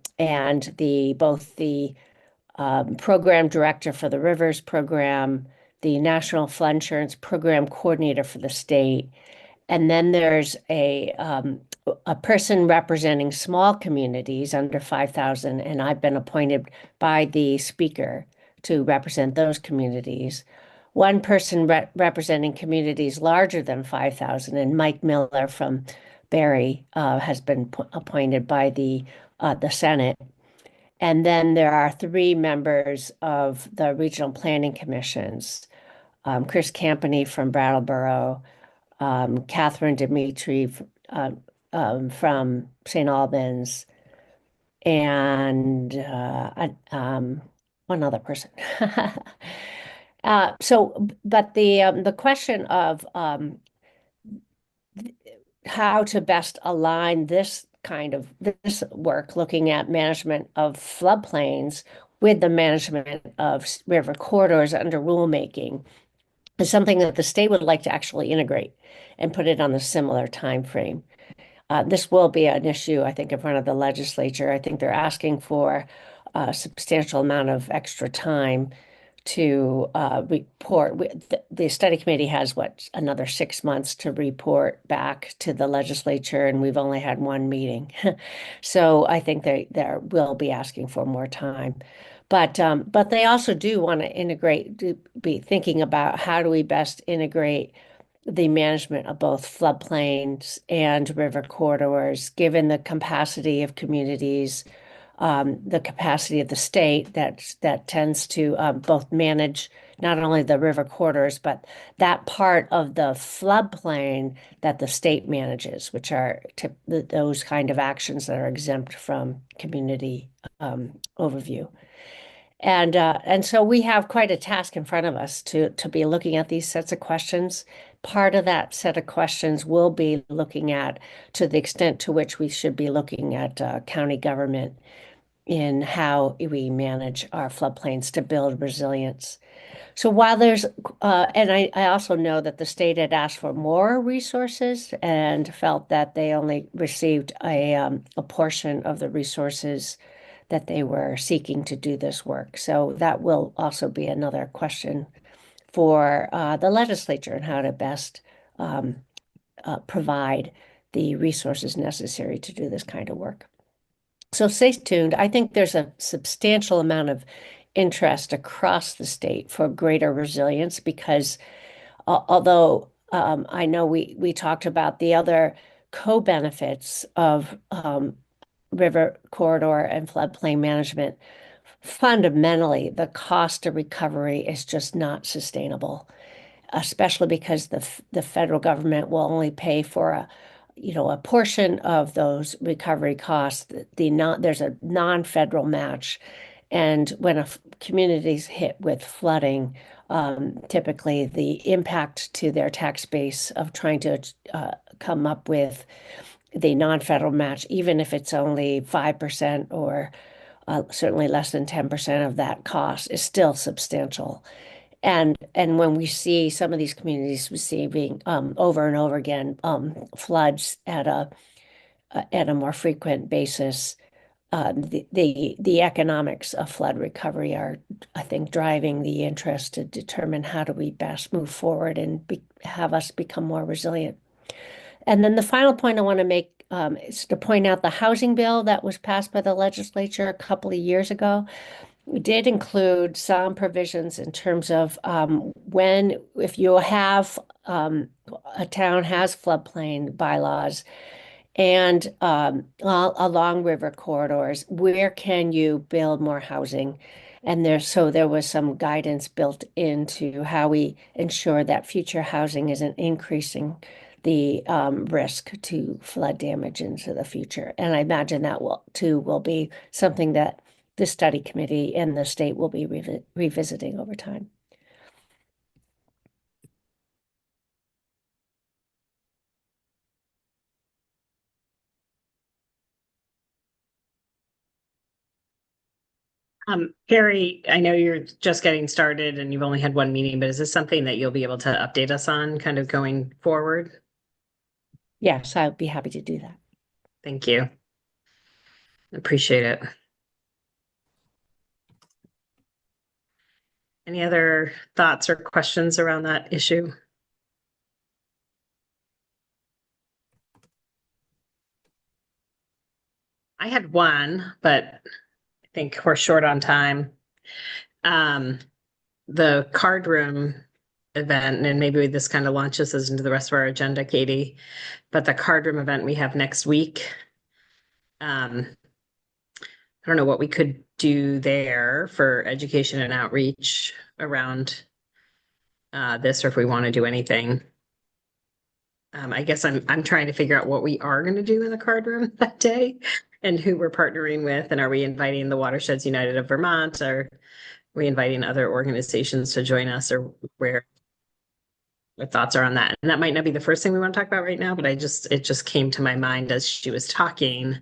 both the program director for the Rivers program, the National Flood Insurance Program coordinator for the state, and then there's a person representing small communities under 5,000, and I've been appointed by the speaker to represent those communities. One person representing communities larger than 5,000, and Mike Miller from Barrie has been appointed by the Senate. And then there are 3 members of the regional planning commissions Chris Campany from Brattleboro, Catherine Dimitri from St. Albans, and one other person. But the question of how to best align this work, looking at management of floodplains with the management of river corridors under rulemaking, is something that the state would like to actually integrate and put it on a similar time frame. This will be an issue, I think, in front of the legislature. I think they're asking for a substantial amount of extra time to report. The study committee has another 6 months to report back to the legislature, and we've only had one meeting. So I think they will be asking for more time. But they also do want to be thinking about how do we best integrate the management of both floodplains and river corridors, given the capacity of communities, the capacity of the state that tends to both manage not only the river corridors, but that part of the floodplain that the state manages, which are those kind of actions that are exempt from community overview. And so we have quite a task in front of us to be looking at these sets of questions. Part of that set of questions will be looking at to the extent to which we should be looking at county government in how we manage our floodplains to build resilience. So while there's, and I also know that the state had asked for more resources and felt that they only received a portion of the resources that they were seeking to do this work. So that will also be another question for the legislature and how to best provide the resources necessary to do this kind of work. So stay tuned. I think there's a substantial amount of interest across the state for greater resilience because although I know we talked about the other co-benefits of river corridor and floodplain management, fundamentally, the cost of recovery is just not sustainable, especially because the federal government will only pay for a portion of those recovery costs. There's a non-federal match, and when a community's hit with flooding, typically the impact to their tax base of trying to come up with the non-federal match, even if it's only 5% or certainly less than 10% of that cost, is still substantial. And when we see some of these communities receiving over and over again floods at a more frequent basis, the economics of flood recovery are, I think, driving the interest to determine how do we best move forward and have us become more resilient. And then the final point I want to make is to point out the housing bill that was passed by the legislature a couple of years ago. We did include some provisions in terms of if you have a town has floodplain bylaws and along river corridors, where can you build more housing? And there was some guidance built into how we ensure that future housing isn't increasing the risk to flood damage into the future. And I imagine that will be something that the study committee and the state will be revisiting over time. Carrie, I know you're just getting started and you've only had one meeting, but is this something that you'll be able to update us on kind of going forward? Yes, I'd be happy to do that. Thank you. Appreciate it. Any other thoughts or questions around that issue? I had one, but I think we're short on time. The card room event, and maybe this kind of launches us into the rest of our agenda, Katie, but the card room event we have next week. I don't know what we could do there for education and outreach around this or if we want to do anything. I guess I'm trying to figure out what we are going to do in the card room that day and who we're partnering with. And are we inviting the Watersheds United of Vermont? Are we inviting other organizations to join us, or where my thoughts are on that? And that might not be the first thing we want to talk about right now, but it just came to my mind as she was talking.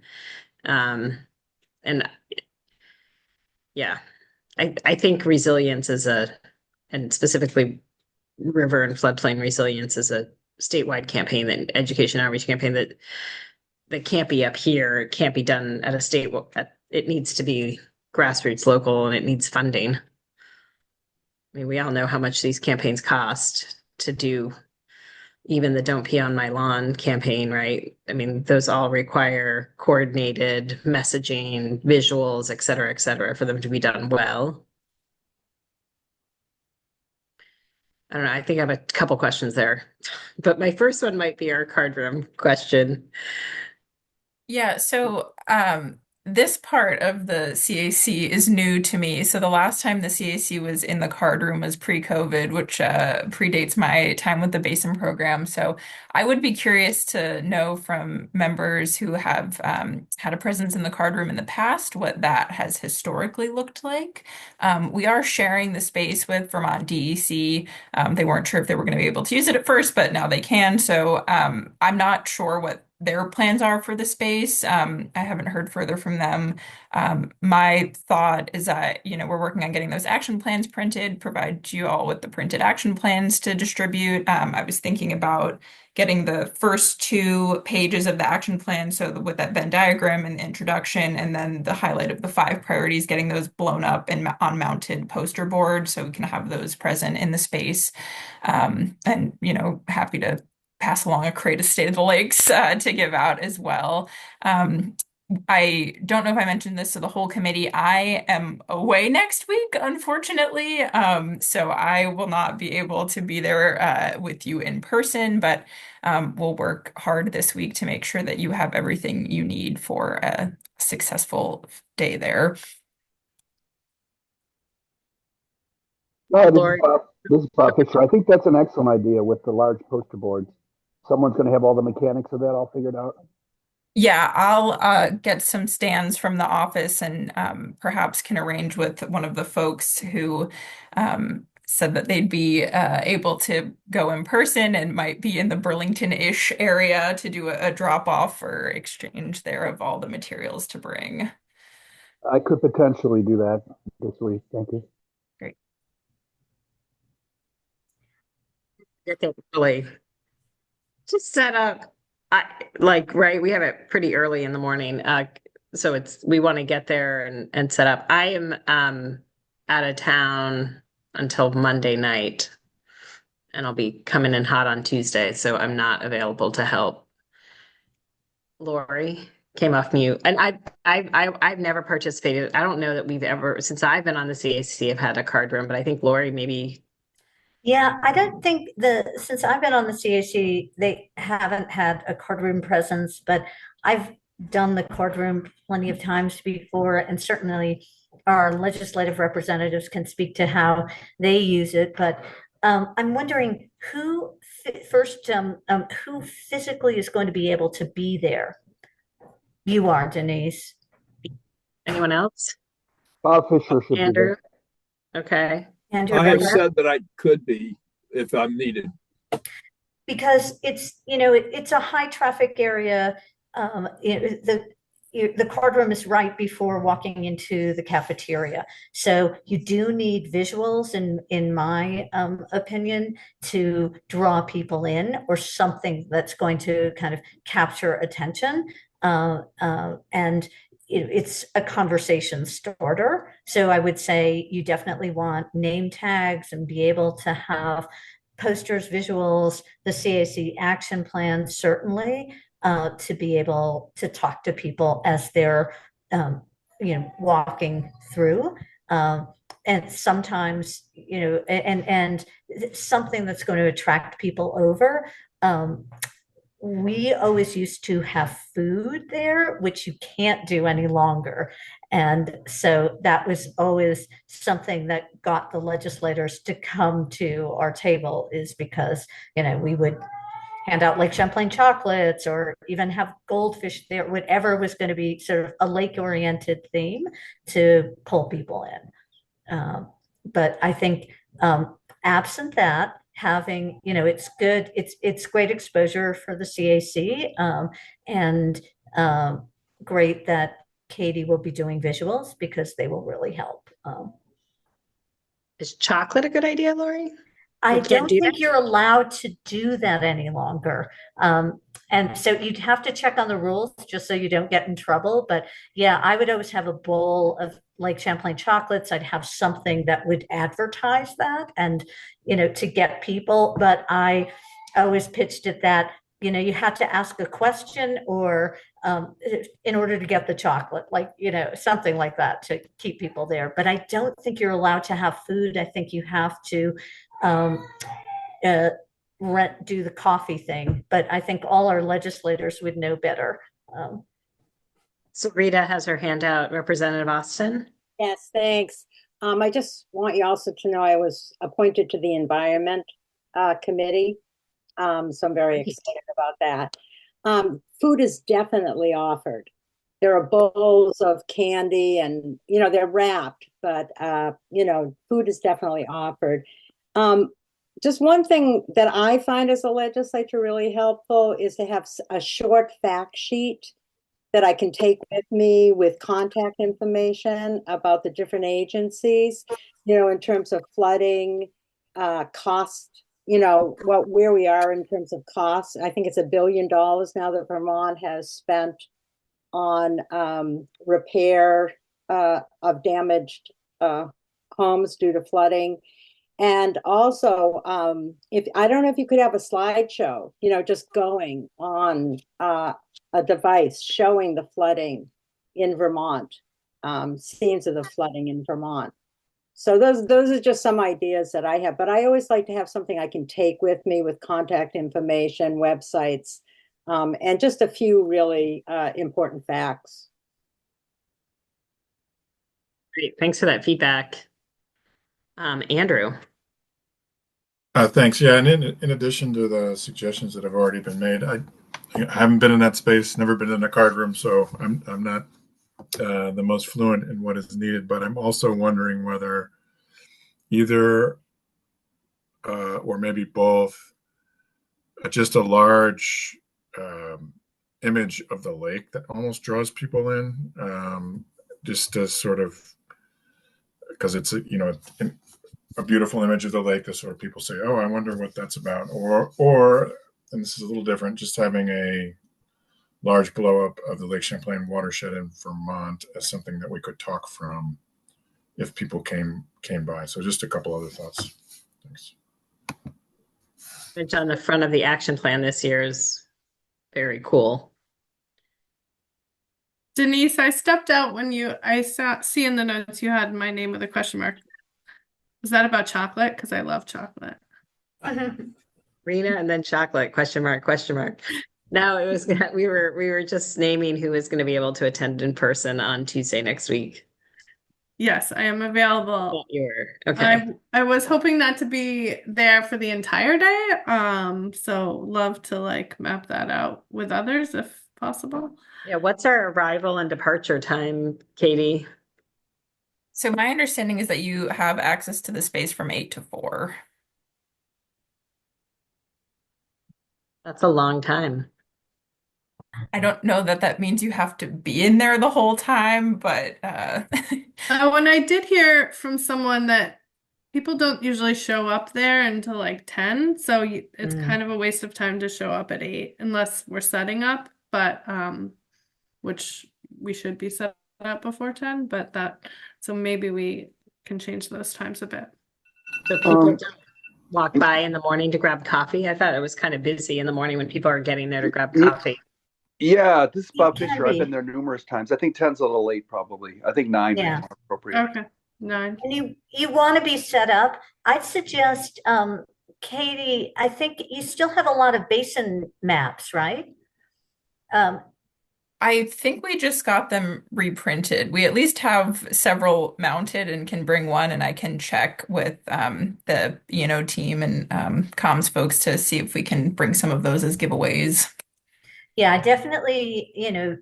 And yeah, I think resilience is and specifically river and floodplain resilience is a statewide campaign, that education outreach campaign that can't be up here. It can't be done at a state. It needs to be grassroots, local, and it needs funding. I mean, we all know how much these campaigns cost to do. Even the Don't Pee on My Lawn campaign, right? I mean, those all require coordinated messaging, visuals, et cetera, for them to be done well. I don't know. I think I have a couple questions there, but my first one might be our card room question. Yeah, so this part of the CAC is new to me. So the last time the CAC was in the card room was pre-COVID, which predates my time with the Basin program. So I would be curious to know from members who have had a presence in the card room in the past what that has historically looked like. We are sharing the space with Vermont DEC. They weren't sure if they were going to be able to use it at first, but now they can. So I'm not sure what their plans are for the space. I haven't heard further from them. My thought is that, we're working on getting those action plans printed, provide you all with the printed action plans to distribute. I was thinking about getting the first 2 pages of the action plan, so with that Venn diagram and the introduction, and then the highlight of the 5 priorities, getting those blown up and on mounted poster board so we can have those present in the space. And, happy to pass along a crate of State of the Lakes to give out as well. I don't know if I mentioned this to the whole committee. I am away next week, unfortunately. So I will not be able to be there with you in person, but we'll work hard this week to make sure that you have everything you need for a successful day there. No, Lori? This is Bob Fisher. I think that's an excellent idea with the large poster boards. Someone's going to have all the mechanics of that all figured out. Yeah, I'll get some stands from the office and perhaps can arrange with one of the folks who said that they'd be able to go in person and might be in the Burlington-ish area to do a drop-off or exchange there of all the materials to bring. I could potentially do that this week. Thank you. Great. Okay, really. Just set up, right, we have it pretty early in the morning. So we want to get there and set up. I am out of town until Monday night, and I'll be coming in hot on Tuesday, so I'm not available to help. Lori came off mute, and I've never participated. I don't know that we've ever, since I've been on the CAC, have had a card room, but I think Lori maybe. Yeah, I don't think since I've been on the CAC, they haven't had a card room presence, but I've done the card room plenty of times before, and certainly our legislative representatives can speak to how they use it. But I'm wondering who physically is going to be able to be there? You are, Denise. Anyone else? Bob Fisher should Andrew? be there. Okay. Andrew, I have said that I could be if I'm needed. Because it's a high traffic area. The card room is right before walking into the cafeteria. So you do need visuals, in my opinion, to draw people in, or something that's going to kind of capture attention. And it's a conversation starter. So I would say you definitely want name tags and be able to have posters, visuals, the CAC action plan, certainly, to be able to talk to people as they're, walking through. And sometimes, and something that's going to attract people over. We always used to have food there, which you can't do any longer. And so that was always something that got the legislators to come to our table, is because, we would hand out Lake Champlain chocolates or even have goldfish there, whatever was going to be sort of a lake-oriented theme to pull people in. But I think absent that, having, it's good, it's great exposure for the CAC, and great that Katie will be doing visuals because they will really help. Is chocolate a good idea, Lori? I We can't don't do think that? you're allowed to do that any longer. And so you'd have to check on the rules just so you don't get in trouble. But yeah, I would always have a bowl of Lake Champlain chocolates. I'd have something that would advertise that and, to get people. But I always pitched it that, you had to ask a question or in order to get the chocolate, like, something like that to keep people there. But I don't think you're allowed to have food. I think you have to do the coffee thing, but I think all our legislators would know better. So Rita has her hand out. Representative Austin? Yes, thanks. I just want you also to know I was appointed to the Environment Committee, so I'm very excited about that. Food is definitely offered. There are bowls of candy and, they're wrapped, but, food is definitely offered. Just one thing that I find as a legislator really helpful is to have a short fact sheet that I can take with me with contact information about the different agencies, in terms of flooding, cost, where we are in terms of costs. I think it's $1 billion now that Vermont has spent on repair of damaged homes due to flooding. And also, if I don't know if you could have a slideshow, just going on a device showing the flooding in Vermont, scenes of the flooding in Vermont. So those are just some ideas that I have, but I always like to have something I can take with me with contact information, websites, and just a few really important facts. Great, thanks for that feedback. Andrew? Thanks. Yeah, and in addition to the suggestions that have already been made, I haven't been in that space, never been in a card room, so I'm not the most fluent in what is needed. But I'm also wondering whether either or maybe both, just a large image of the lake that almost draws people in, just to sort of, because it's a beautiful image of the lake that sort of people say, oh, I wonder what that's about. Or, and this is a little different, just having a large blow up of the Lake Champlain watershed in Vermont as something that we could talk from if people came by. So just a couple other thoughts. Thanks. Image on the front of the action plan this year is very cool. Denise, I stepped out when see in the notes you had my name with a question mark. Was that about chocolate? Because I love chocolate. Rena and then chocolate, question mark, question mark. No, it was, we were just naming who is going to be able to attend in person on Tuesday next week. Yes, I am available. Okay. I was hoping not to be there for the entire day. So love to map that out with others if possible. Yeah, what's our arrival and departure time, Katie? So my understanding is that you have access to the space from 8 to 4. That's a long time. I don't know that that means you have to be in there the whole time, but when I did hear from someone that people don't usually show up there until 10, so it's kind of a waste of time to show up at 8 unless we're setting up, but which we should be set up before 10, but so maybe we can change those times a bit. So people don't walk by in the morning to grab coffee. I thought it was kind of busy in the morning when people are getting there to grab coffee. Yeah, this is Bob Fisher. I've been there numerous times. I think 10's a little late, probably. I think 9 is more appropriate. Okay, 9. And you want to be set up. I'd suggest, Katie, I think you still have a lot of basin maps, right? I think we just got them reprinted. We at least have several mounted and can bring one, and I can check with the team and comms folks to see if we can bring some of those as giveaways. Yeah, definitely,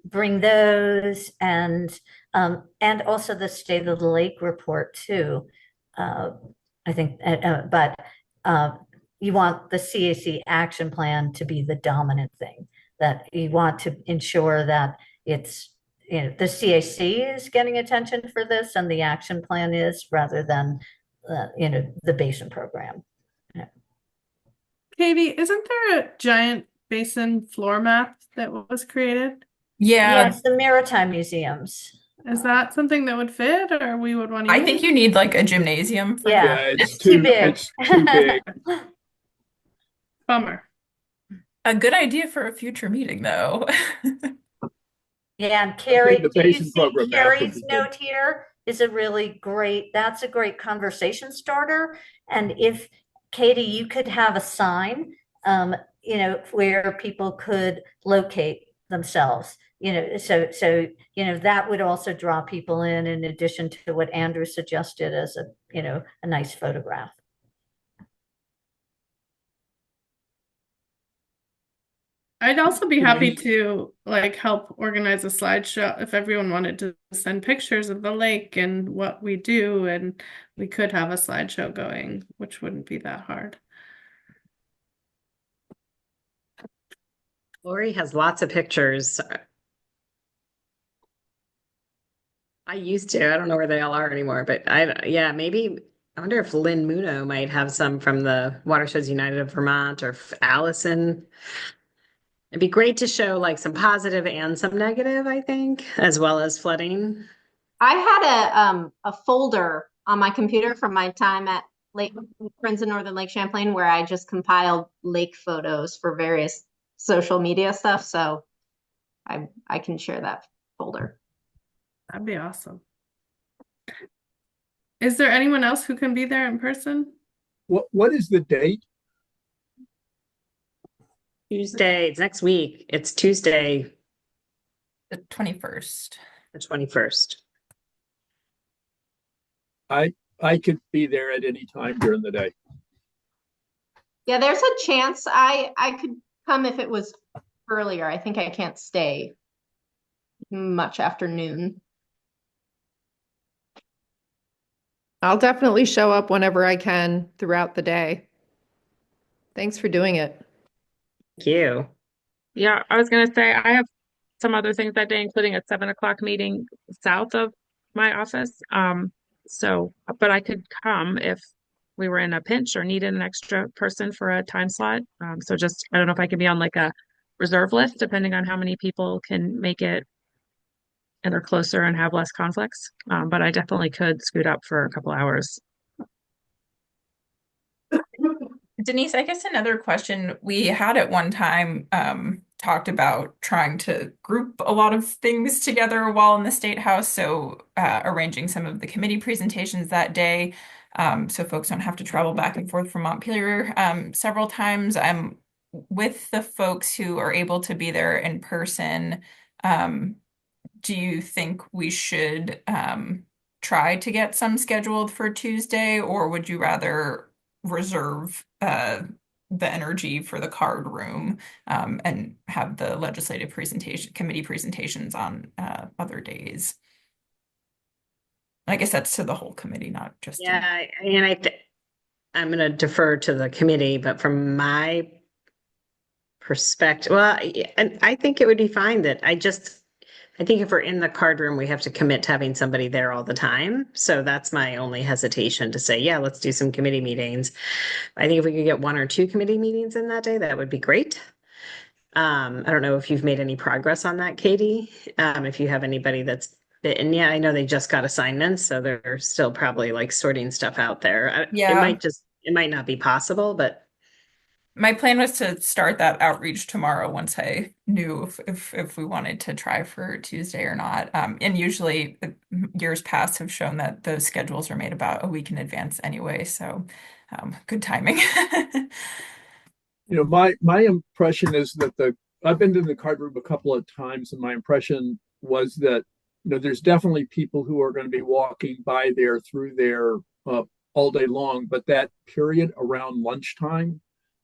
bring those and also the State of the Lake report too. Uh, I think, but you want the CAC action plan to be the dominant thing, that you want to ensure that it's, the CAC is getting attention for this and the action plan is, rather than, the basin program. Katie, isn't there a giant basin floor map that was created? Yeah, Yeah, it's the Maritime Museums. Is that something that would fit, or we would want to I use? think you need like a gymnasium for Yeah, Yeah, it's too big. it's too big. Bummer. a good idea for a future meeting, though. Yeah, and Carrie, the do you basin see program map would Carrie's be good. note here is a really great, that's a great conversation starter. And if, Katie, you could have a sign, where people could locate themselves, so, that would also draw people in addition to what Andrew suggested as a nice photograph. I'd also be happy to like help organize a slideshow if everyone wanted to send pictures of the lake and what we do, and we could have a slideshow going, which wouldn't be that hard. Lori has lots of pictures. I used to. I don't know where they all are anymore, but maybe I wonder if Lynn Muno might have some from the Watersheds United of Vermont, or Allison. It'd be great to show like some positive and some negative, I think, as well as flooding. I had a folder on my computer from my time at Lake Friends of Northern Lake Champlain where I just compiled lake photos for various social media stuff. So I can share that folder. That'd be awesome. Is there anyone else who can be there in person? What is the date? Tuesday. It's next week. It's Tuesday, The 21st. the 21st. I could be there at any time during the day. Yeah, there's a chance I could come if it was earlier. I think I can't stay much after noon. I'll definitely show up whenever I can throughout the day. Thanks for doing it. Thank you. Yeah, I was gonna say I have some other things that day, including a 7 o'clock meeting south of my office. But I could come if we were in a pinch or needed an extra person for a time slot. So just I don't know if I could be on like a reserve list, depending on how many people can make it and are closer and have less conflicts. But I definitely could scoot up for a couple hours. Denise, I guess another question we had at one time talked about trying to group a lot of things together while in the State House. So arranging some of the committee presentations that day, so folks don't have to travel back and forth from Montpelier several times. I'm with the folks who are able to be there in person. Do you think we should try to get some scheduled for Tuesday, or would you rather reserve the energy for the card room and have the legislative committee presentations on other days? I guess that's to the whole committee, not just Yeah, I'm going to defer to the committee, but from my perspective, and I think it would be fine that I think if we're in the card room, we have to commit to having somebody there all the time. So that's my only hesitation to say, yeah, let's do some committee meetings. I think if we could get 1 or 2 committee meetings in that day, that would be great. I don't know if you've made any progress on that, Katie. If you have anybody and yeah, I know they just got assignments, so they're still probably like sorting stuff out there. Yeah. It might not be possible, but my plan was to start that outreach tomorrow once I knew if we wanted to try for Tuesday or not. And usually years past have shown that those schedules are made about a week in advance anyway. So good timing. My impression is that the I've been to the card room a couple of times, and my impression was that there's definitely people who are going to be walking by there through there all day long, but that period around lunchtime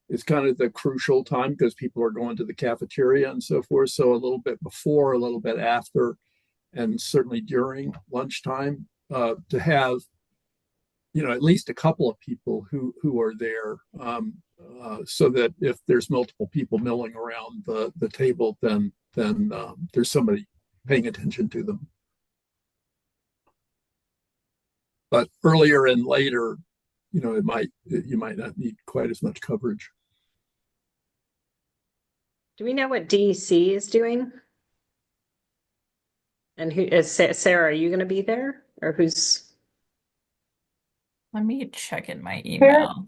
is kind of the crucial time because people are going to the cafeteria and so forth. So a little bit before, a little bit after, and certainly during lunchtime, to have at least a couple of people who are there, so that if there's multiple people milling around the table, then there's somebody paying attention to them. But earlier and later, you might not need quite as much coverage. Do we know what DEC is doing? And who is Sarah? Are you going to be there, or who's? Let me check in my Sarah, email.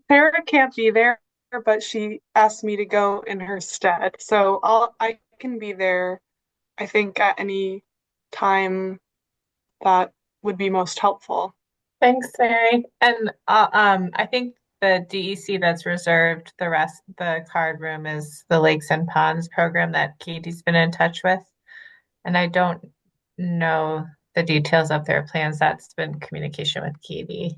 Sarah can't be there, but she asked me to go in her stead. So I can be there, I think, at any time that would be most helpful. Thanks, Mary. And I think the DEC that's reserved the card room is the Lakes and Ponds program that Katie's been in touch with. And I don't know the details of their plans. That's been communication with Katie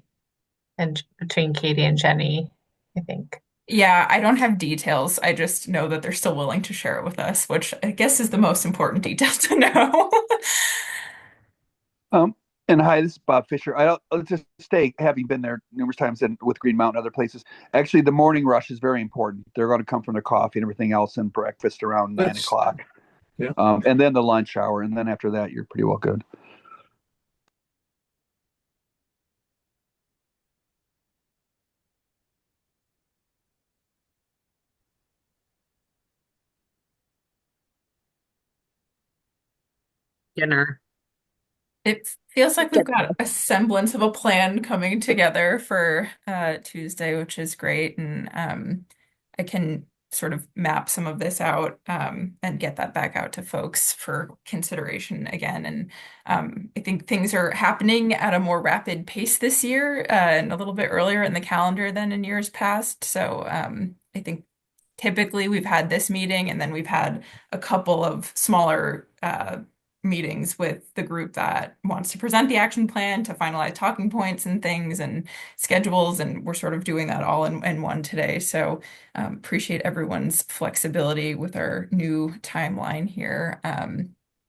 and between Katie and Jenny, I think. Yeah, I don't have details. I just know that they're still willing to share it with us, which I guess is the most important detail to know. And hi, this is Bob Fisher. I'll just stay, having been there numerous times and with Green Mountain and other places. Actually, the morning rush is very important. They're going to come from their coffee and everything else and breakfast around 9 o'clock. Yeah. And then the lunch hour. And then after that, you're pretty well good. Dinner. It feels like we've got a semblance of a plan coming together for Tuesday, which is great. And I can sort of map some of this out and get that back out to folks for consideration again. And I think things are happening at a more rapid pace this year and a little bit earlier in the calendar than in years past. So I think typically we've had this meeting and then we've had a couple of smaller meetings with the group that wants to present the action plan to finalize talking points and things and schedules. And we're sort of doing that all in one today. So appreciate everyone's flexibility with our new timeline here.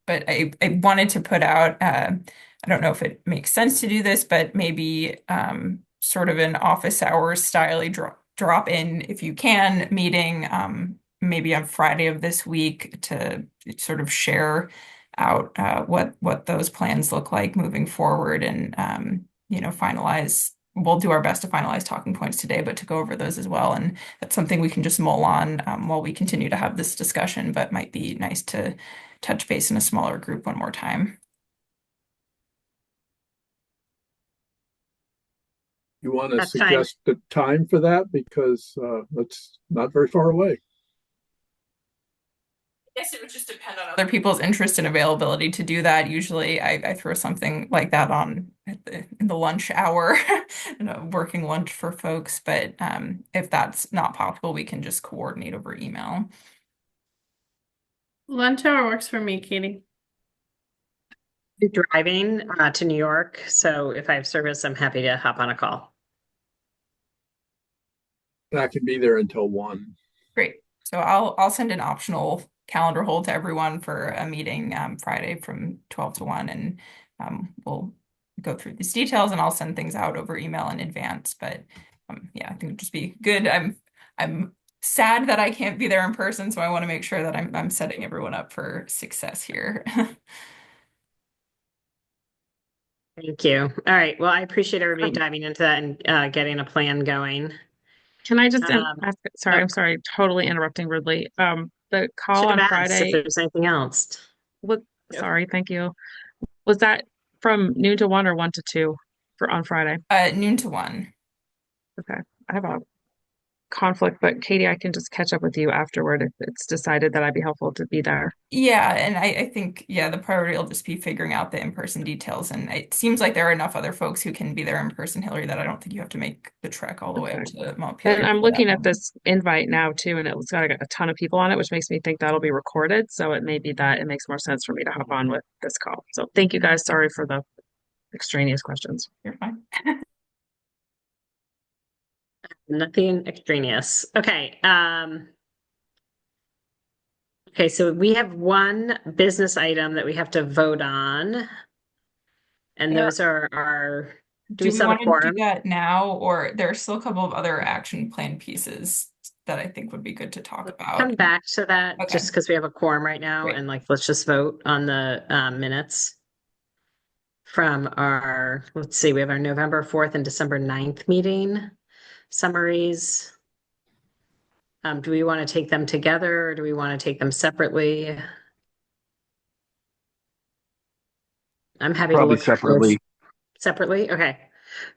But I wanted to put out, I don't know if it makes sense to do this, but maybe sort of an office hours style drop in if you can meeting maybe on Friday of this week to sort of share out what those plans look like moving forward and finalize. We'll do our best to finalize talking points today, but to go over those as well. And that's something we can just mull on while we continue to have this discussion, but might be nice to touch base in a smaller group one more time. You want to suggest the time for that? Because that's not very far away. I guess it would just depend on other people's interest and availability to do that. Usually I throw something like that on in the lunch hour, working lunch for folks. But if that's not possible, we can just coordinate over email. Lunch hour works for me, Katie. I'm driving to New York, so if I have service, I'm happy to hop on a call. I can be there until 1. Great. So I'll send an optional calendar hold to everyone for a meeting Friday from 12 to 1, and we'll go through these details, and I'll send things out over email in advance. But yeah, I think it'd just be good. I'm sad that I can't be there in person, so I want to make sure that I'm setting everyone up for success here. Thank you. All right. Well, I appreciate everybody diving into that and getting a plan going. Can I just sorry, I'm sorry, totally interrupting rudely. The call on Friday. If there's anything else. Sorry, thank you. Was that from noon to 1 or 1 to 2 on Friday? Noon to 1. Okay. I have a conflict, but Katie, I can just catch up with you afterward if it's decided that I'd be helpful to be there. Yeah, and I think, yeah, the priority will just be figuring out the in-person details. And it seems like there are enough other folks who can be there in person, Hillary, that I don't think you have to make the trek all the way up to Montpelier. And I'm for that looking at one. this invite now too, and it's got a ton of people on it, which makes me think that'll be recorded. So it may be that it makes more sense for me to hop on with this call. So thank you guys. Sorry for the extraneous questions. You're fine. Nothing extraneous. Okay. Okay, so we have one business item that we have to vote on. And Yeah. those are our, Do we we still have want a to do quorum? that now, or there are still a couple of other action plan pieces that I think would be good to talk Come about? back to that Okay. just because we have a quorum right now, Great. and like, let's just vote on the minutes from our, let's see, we have our November 4th and December 9th meeting summaries. Do we want to take them together or do we want to take them separately? I'm happy to Probably look for separately. separately. Okay.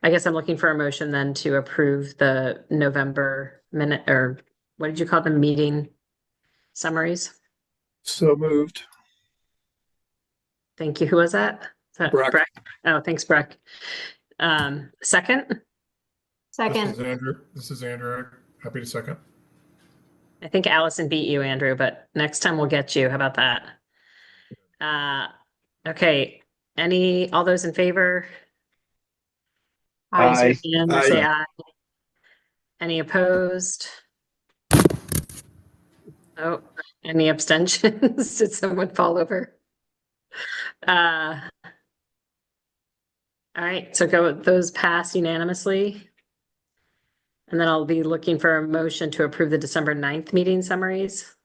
I guess I'm looking for a motion then to approve the November minute, or what did you call them, meeting summaries? So moved. Thank you. Who was that? Is that Breck. Breck? Oh, thanks, Breck. Second? Second. This is Andrew. Happy to second. I think Allison beat you, Andrew, but next time we'll get you. How about that? Okay. All those in favor? Raise Aye. your hand, Aye. say aye. Any opposed? Oh, any abstentions? Did someone fall over? All right, so those pass unanimously. And then I'll be looking for a motion to approve the December 9th meeting summaries.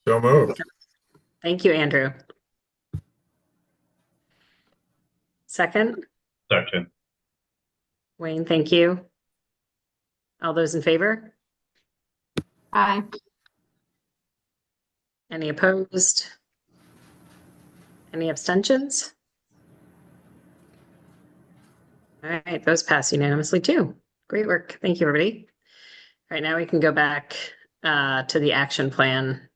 So moved. Thank you, Andrew. Second? Second. Wayne, thank you. All those in favor? Aye. Any opposed? Any abstentions? All right, those pass unanimously too. Great work. Thank you, everybody. All right, now we can go back to the action plan.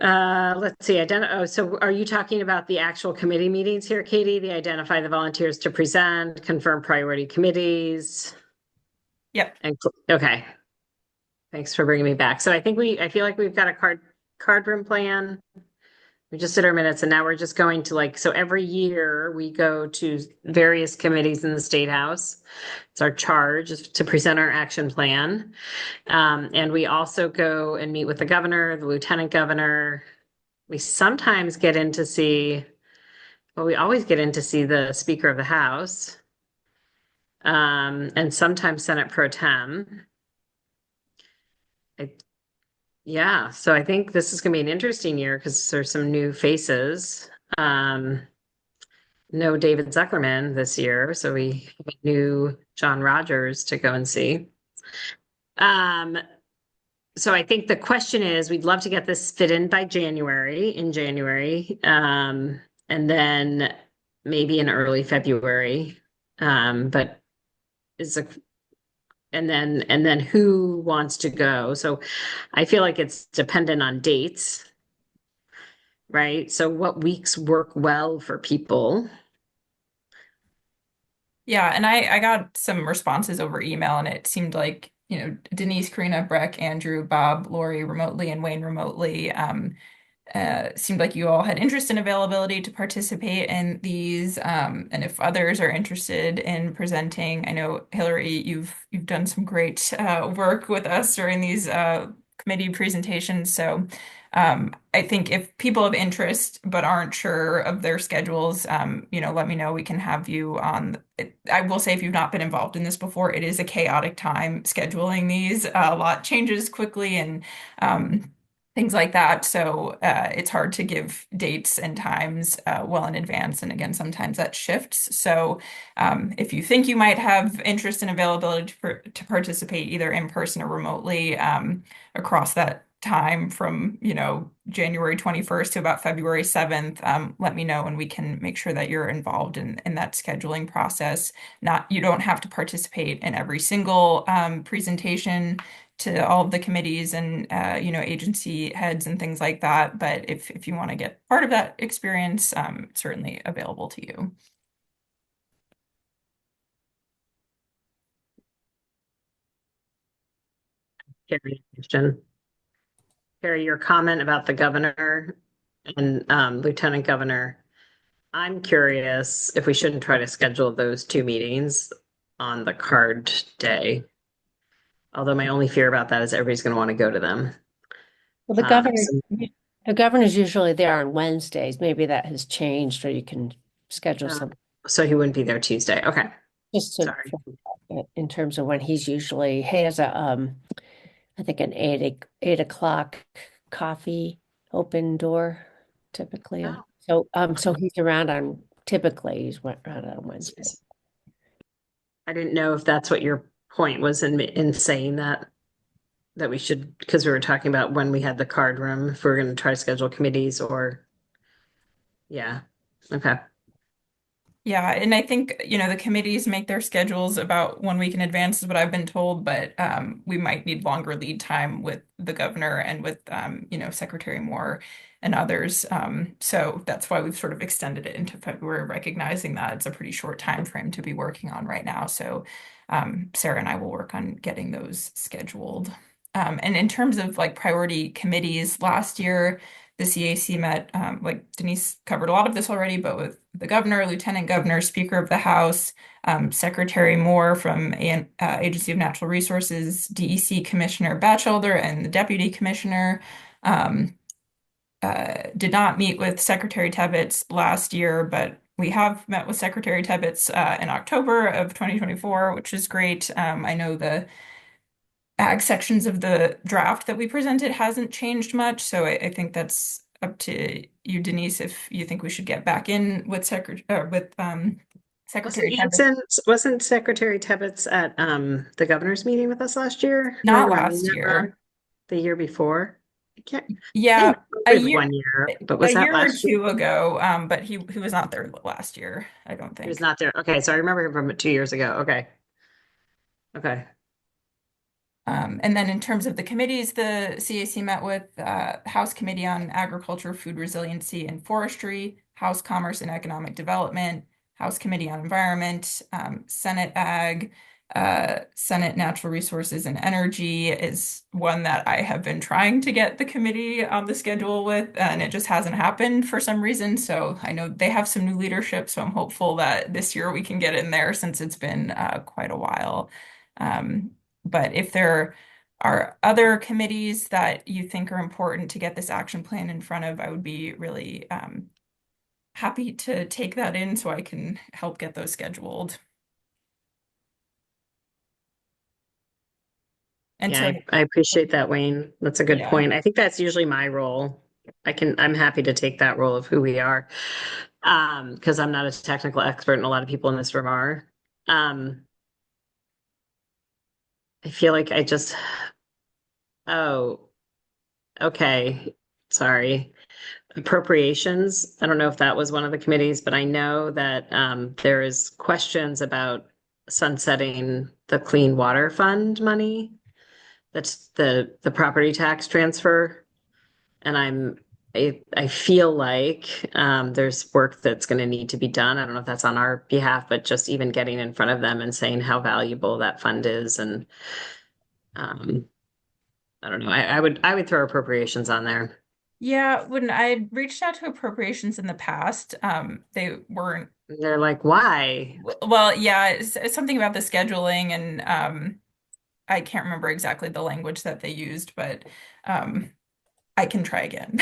Let's see. So are you talking about the actual committee meetings here, Katie? The identify the volunteers to present, confirm priority committees? Yep. Okay. Thanks for bringing me back. So I feel like we've got a card room plan. We just did our minutes and now we're just going to so every year we go to various committees in the State House. It's our charge is to present our action plan. And we also go and meet with the governor, the lieutenant governor. We sometimes get in to see, we always get in to see the Speaker of the House. And sometimes Senate Pro Tem. Yeah, so I think this is going to be an interesting year because there's some new faces. No David Zuckerman this year, so we have a new John Rogers to go and see. So I think the question is, we'd love to get this fit in by January, and then maybe in early February. But and then who wants to go? So I feel like it's dependent on dates, right? So what weeks work well for people? Yeah, and I got some responses over email, and it seemed like, Denise, Karina, Breck, Andrew, Bob, Lori remotely, and Wayne remotely. Seemed like you all had interest and availability to participate in these. And if others are interested in presenting, I know Hillary, you've done some great work with us during these committee presentations. So I think if people have interest but aren't sure of their schedules, let me know. We can have you on. I will say, if you've not been involved in this before, it is a chaotic time scheduling these. A lot changes quickly and things like that. So it's hard to give dates and times well in advance. And again, sometimes that shifts. So if you think you might have interest and availability to participate either in person or remotely across that time from, January 21st to about February 7th, let me know and we can make sure that you're involved in that scheduling process. You don't have to participate in every single presentation to all of the committees and agency heads and things like that. But if you want to get part of that experience, it's certainly available to you. Carrie, your comment about the governor and lieutenant governor. I'm curious if we shouldn't try to schedule those two meetings on the card day. Although my only fear about that is everybody's going to want to go to them. Well, the governor's usually there on Wednesdays. Maybe that has changed, or you can schedule some. So he wouldn't be there Tuesday. Okay. Just Sorry. In terms of when he has a I think an 8 o'clock coffee open door typically. Oh. So he's around typically he's around on Wednesday. I didn't know if that's what your point was in saying that we should, because we were talking about when we had the card room, if we're going to try to schedule committees or, yeah. Okay. Yeah, and I think, the committees make their schedules about 1 week in advance is what I've been told, but we might need longer lead time with the governor and with, Secretary Moore and others. So that's why we've sort of extended it into February, recognizing that it's a pretty short time frame to be working on right now. So Sarah and I will work on getting those scheduled. And in terms of like priority committees, last year, the CAC met, like Denise covered a lot of this already, but with the governor, lieutenant governor, speaker of the House, Secretary Moore from Agency of Natural Resources, DEC Commissioner Batchelder, and the deputy commissioner. Did not meet with Secretary Tebbets last year, but we have met with Secretary Tebbets in October of 2024, which is great. I know the ag sections of the draft that we presented hasn't changed much, so I think that's up to you, Denise, if you think we should get back in with Secretary Tebbets. Wasn't Secretary Tebbets at the governor's meeting with us last year? Not last year. The year before? Yeah, a year, 1 year, but was a that year or last year? two ago. But he was not there last year, I don't think. He was not there. Okay, so I remember him from 2 years ago. Okay. Okay. And then in terms of the committees, the CAC met with House Committee on Agriculture, Food Resiliency, and Forestry, House Commerce and Economic Development, House Committee on Environment, Senate Ag, Senate Natural Resources and Energy is one that I have been trying to get the committee on the schedule with, and it just hasn't happened for some reason. So I know they have some new leadership, so I'm hopeful that this year we can get in there since it's been quite a while. But if there are other committees that you think are important to get this action plan in front of, I would be really happy to take that in so I can help get those scheduled. And yeah, I appreciate that, Wayne. That's a good point. I think that's usually my role. I'm happy to take that role of who we are. Because I'm not a technical expert and a lot of people in this room are. I feel like okay. Sorry. Appropriations. I don't know if that was one of the committees, but I know that there is questions about sunsetting the Clean Water Fund money. That's the property tax transfer. And I feel like there's work that's going to need to be done. I don't know if that's on our behalf, but just even getting in front of them and saying how valuable that fund is. And I don't know. I would throw appropriations on there. Yeah, when I reached out to appropriations in the past, they weren't. They're like, why? Well, yeah, it's something about the scheduling, and I can't remember exactly the language that they used, but I can try again.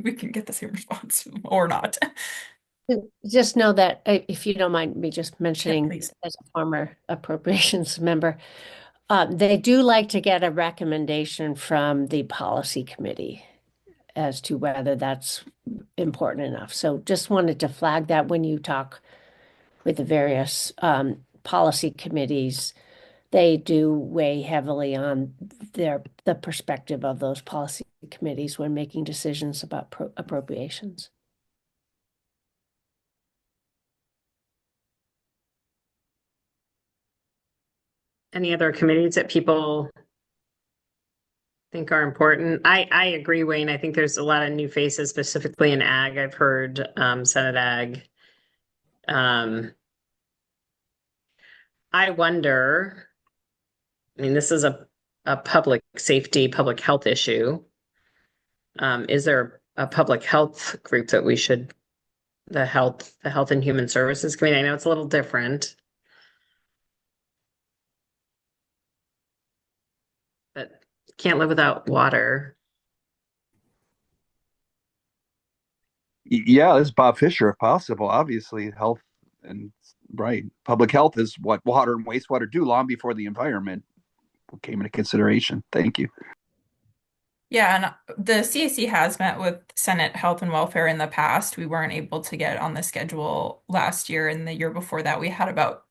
We can get the same response or not. Just know that if you don't mind me just mentioning, as a former appropriations member, they do like to get a recommendation from the policy committee as to whether that's important enough. So just wanted to flag that when you talk with the various policy committees, they do weigh heavily on the perspective of those policy committees when making decisions about appropriations. Any other committees that people think are important? I agree, Wayne. I think there's a lot of new faces, specifically in ag. I've heard Senate Ag. I wonder, I mean, this is a public safety, public health issue. Is there a public health group that we should, the Health and Human Services Committee? I know it's a little different, but can't live without water. Yeah, this is Bob Fisher, if possible. Obviously, health and right, public health is what water and wastewater do long before the environment came into consideration. Thank you. Yeah, and the CAC has met with Senate Health and Welfare in the past. We weren't able to get on the schedule last year, and the year before that, we had about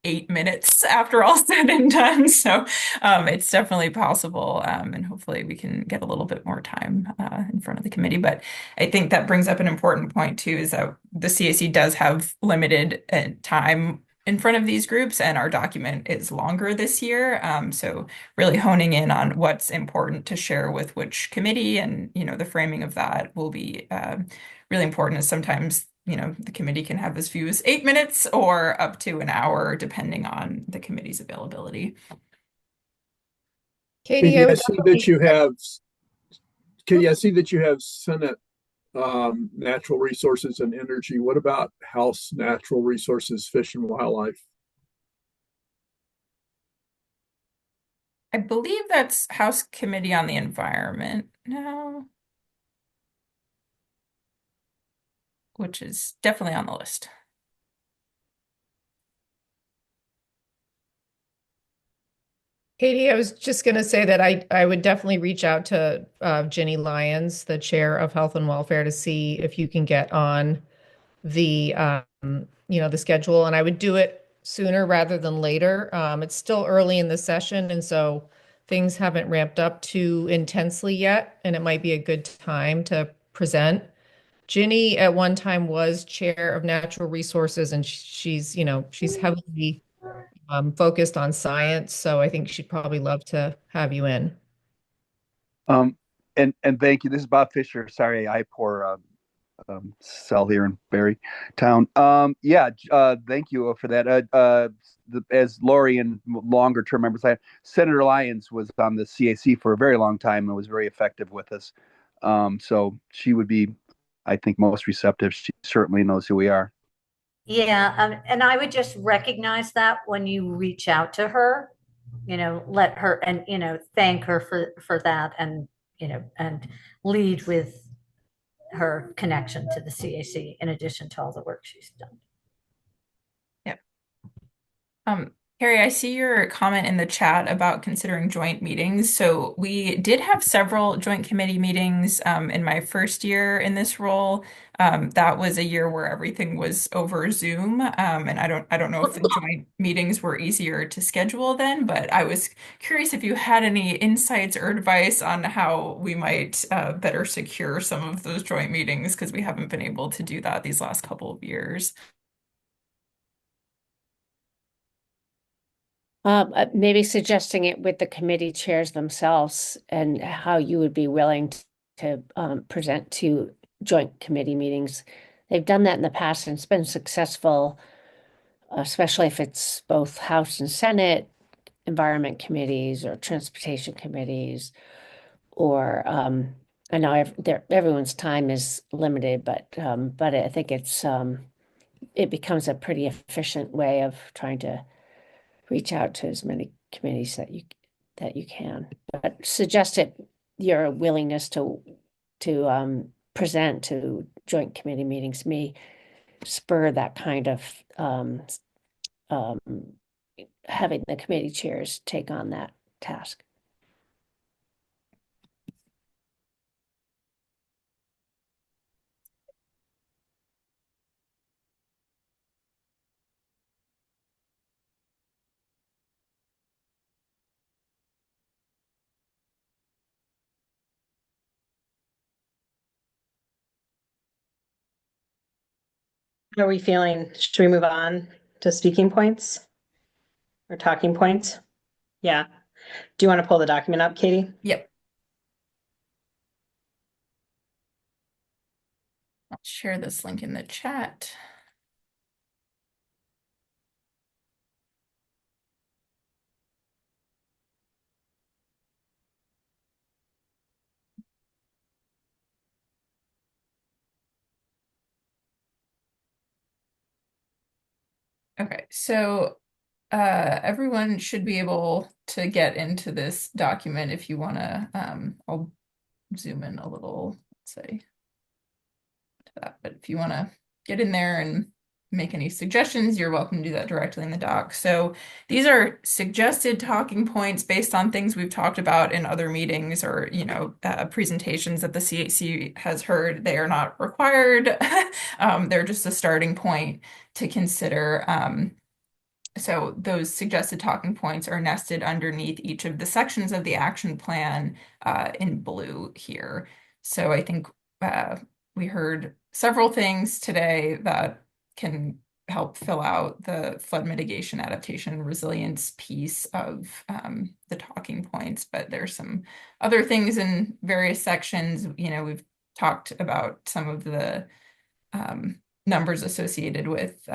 8 minutes after all said and done. So it's definitely possible, and hopefully we can get a little bit more time in front of the committee. But I think that brings up an important point too, is that the CAC does have limited time in front of these groups, and our document is longer this year. So really honing in on what's important to share with which committee, and the framing of that will be really important. As sometimes the committee can have as few as 8 minutes or up to an hour, depending on the committee's availability. Katie, I would Katie, I see that you have Senate Natural Resources and Energy. What about House Natural Resources, Fish and Wildlife? I believe that's House Committee on the Environment now, which is definitely on the list. Katie, I was just going to say that I would definitely reach out to Ginny Lyons, the chair of Health and Welfare, to see if you can get on the the schedule, and I would do it sooner rather than later. It's still early in the session, and so things haven't ramped up too intensely yet, and it might be a good time to present. Ginny at one time was chair of Natural Resources, and she's heavily focused on science, so I think she'd probably love to have you in. And thank you. This is Bob Fisher. Sorry, I pour cell here in Barrytown. Thank you for that. As Lori and longer term members, Senator Lyons was on the CAC for a very long time and was very effective with us. So she would be, I think, most receptive. She certainly knows who we are. Yeah, and I would just recognize that when you reach out to her, let her and thank her for that, and and lead with her connection to the CAC in addition to all the work she's done. Yeah. Carrie, I see your comment in the chat about considering joint meetings. So we did have several joint committee meetings in my first year in this role. That was a year where everything was over Zoom, and I don't know if the joint meetings were easier to schedule then, but I was curious if you had any insights or advice on how we might better secure some of those joint meetings, because we haven't been able to do that these last couple of years. Maybe suggesting it with the committee chairs themselves and how you would be willing to present to joint committee meetings. They've done that in the past and it's been successful, especially if it's both House and Senate environment committees or transportation committees, or I know everyone's time is limited, but I think it becomes a pretty efficient way of trying to reach out to as many committees that you can. But suggest your willingness to present to joint committee meetings may spur that kind of having the committee chairs take on that task. How are we feeling? Should we move on to speaking points or talking points? Yeah. Do you want to pull the document up, Katie? Yep. I'll share this link in the chat. Okay, so everyone should be able to get into this document if you want to. I'll zoom in a little, let's say, to that. But if you want to get in there and make any suggestions, you're welcome to do that directly in the doc. So these are suggested talking points based on things we've talked about in other meetings or, presentations that the CAC has heard. They are not required. They're just a starting point to consider. So those suggested talking points are nested underneath each of the sections of the action plan in blue here. So I think we heard several things today that can help fill out the flood mitigation, adaptation, and resilience piece of the talking points. But there's some other things in various sections. We've talked about some of the numbers associated with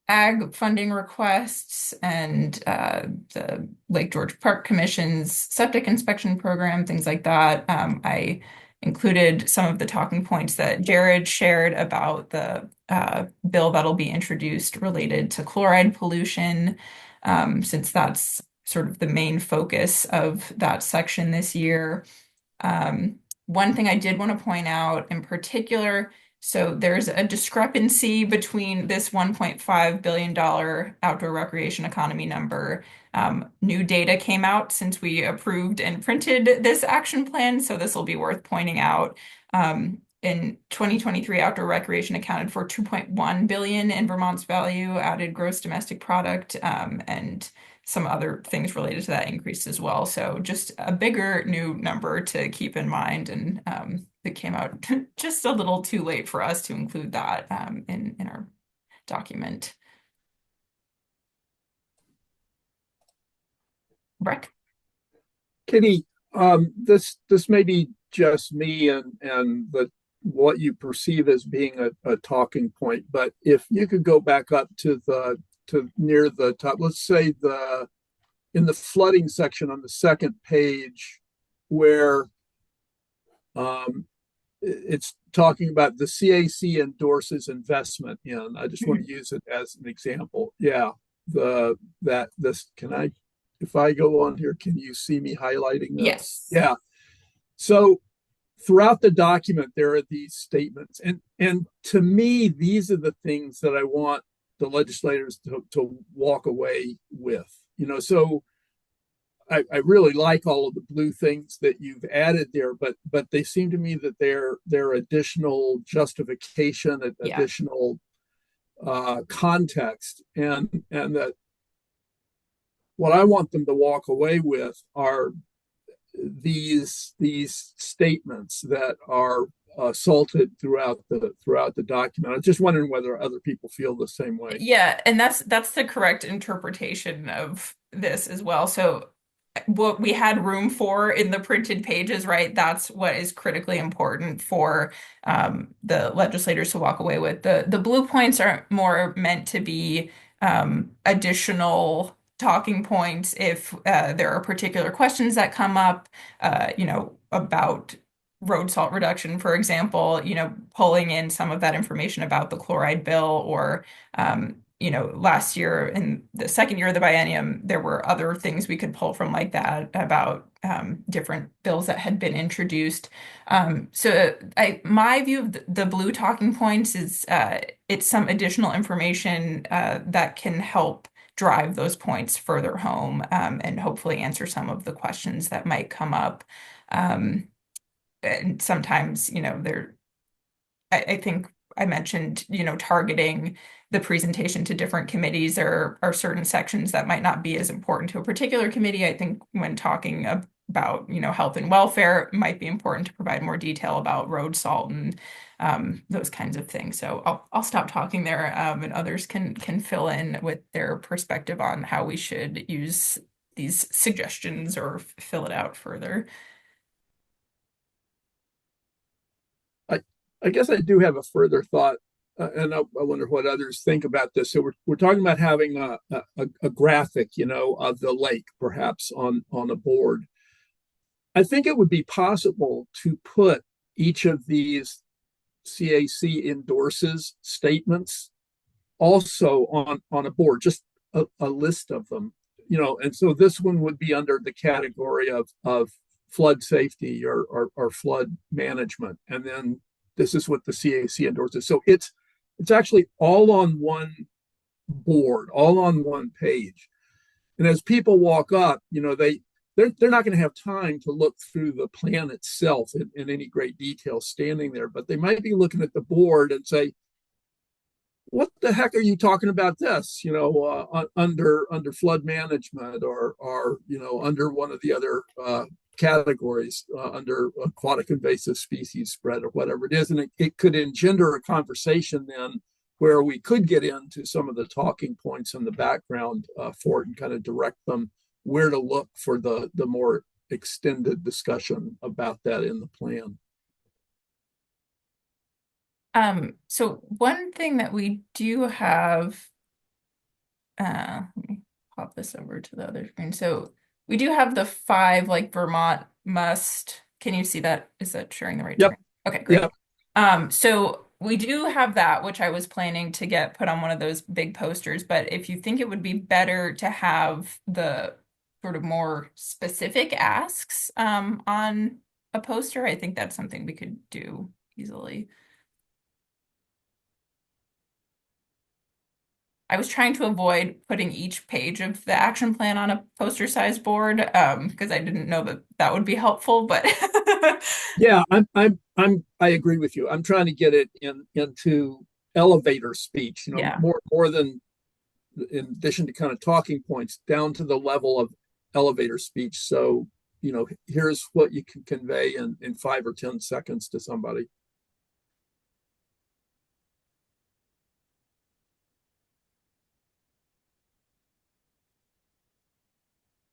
ag funding requests and the Lake George Park Commission's septic inspection program, things like that. I included some of the talking points that Jared shared about the bill that'll be introduced related to chloride pollution, since that's sort of the main focus of that section this year. One thing I did want to point out in particular, so there's a discrepancy between this $1.5 billion outdoor recreation economy number. New data came out since we approved and printed this action plan, so this will be worth pointing out. In 2023, outdoor recreation accounted for 2.1 billion in Vermont's value added gross domestic product, and some other things related to that increase as well. So just a bigger new number to keep in mind, and it came out just a little too late for us to include that in our document. Breck? Kitty, this may be just me and what you perceive as being a talking point, but if you could go back up to near the top, let's say in the flooding section on the second page, where it's talking about the CAC endorses investment in. I just want to use it as an example. Yeah, if I go on here, can you see me highlighting this? Yes. Yeah. So throughout the document, there are these statements, and to me, these are the things that I want the legislators to walk away with. So I really like all of the blue things that you've added there, but they seem to me that they're additional justification, additional context, and that what I want them to walk away with are these statements that are assaulted throughout the document. I'm just wondering whether other people feel the same way. Yeah, and that's the correct interpretation of this as well. So what we had room for in the printed pages, right? That's what is critically important for the legislators to walk away with. The blue points are more meant to be additional talking points if there are particular questions that come up, about road salt reduction, for example, pulling in some of that information about the chloride bill, or last year in the second year of the biennium, there were other things we could pull from like that about different bills that had been introduced. So my view of the blue talking points is it's some additional information that can help drive those points further home, and hopefully answer some of the questions that might come up. And sometimes, I think I mentioned, targeting the presentation to different committees. There are certain sections that might not be as important to a particular committee. I think when talking about, health and welfare, it might be important to provide more detail about road salt and those kinds of things. So I'll stop talking there, and others can fill in with their perspective on how we should use these suggestions or fill it out further. I guess I do have a further thought, and I wonder what others think about this. So we're talking about having a graphic, of the lake, perhaps on a board. I think it would be possible to put each of these CAC endorses statements also on a board, just a list of them, and so this one would be under the category of flood safety or flood management. And then this is what the CAC endorses. So it's actually all on one board, all on one page. And as people walk up, they're not going to have time to look through the plan itself in any great detail standing there, but they might be looking at the board and say, what the heck are you talking about this, under flood management or under one of the other categories, under aquatic invasive species spread or whatever it is. And it could engender a conversation then where we could get into some of the talking points in the background for it and kind of direct them where to look for the more extended discussion about that in the plan. So one thing that we do have, let me pop this over to the other screen. So we do have the 5, like Vermont must. Can you see that? Is that sharing the right Yep. screen? Okay, great. Yep. So we do have that, which I was planning to get put on one of those big posters, but if you think it would be better to have the sort of more specific asks on a poster, I think that's something we could do easily. I was trying to avoid putting each page of the action plan on a poster size board because I didn't know that would be helpful, but yeah, I agree with you. I'm trying to get it into elevator speech, Yeah. more than, in addition to kind of talking points, down to the level of elevator speech. So, here's what you can convey in 5 or 10 seconds to somebody.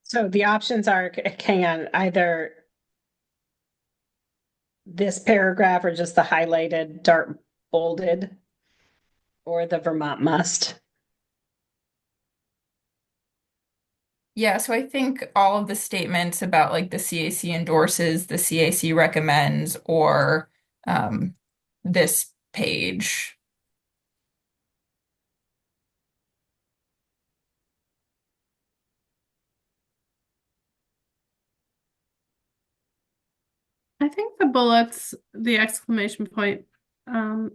So the options are, hang on, either this paragraph or just the highlighted, dark bolded, or the Vermont must. Yeah, so I think all of the statements about like the CAC endorses, the CAC recommends, or this page. I think the bullets, the exclamation point,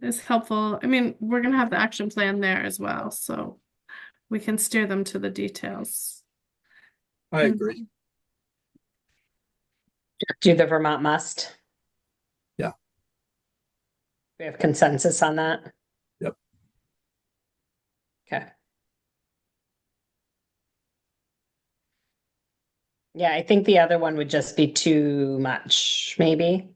is helpful. I mean, we're gonna have the action plan there as well, so we can steer them to the details. I agree. Do the Vermont must. Yeah. We have consensus on that. Yep. Okay. Yeah, I think the other one would just be too much, maybe.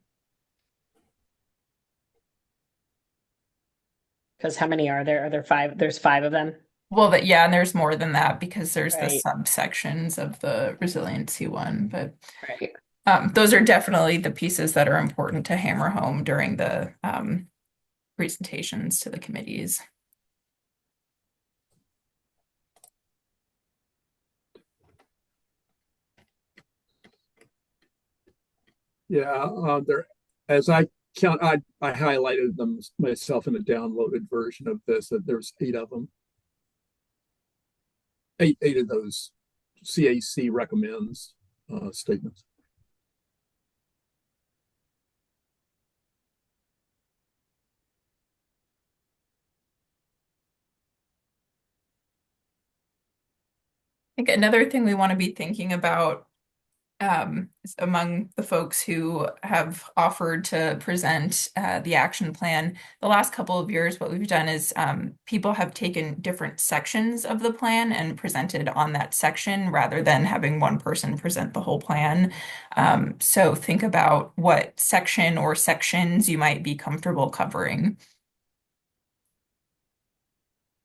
Because how many are there? Are there 5? There's 5 of them. Well, yeah, and there's more than that because there's the Right. subsections of the resiliency one, but Right. those are definitely the pieces that are important to hammer home during the presentations to the committees. Yeah, there, as I count, I highlighted them myself in a downloaded version of this, that there's 8 of them. Eight of those CAC recommends statements. I think another thing we want to be thinking about among the folks who have offered to present the action plan. The last couple of years, what we've done is people have taken different sections of the plan and presented on that section rather than having one person present the whole plan. So think about what section or sections you might be comfortable covering.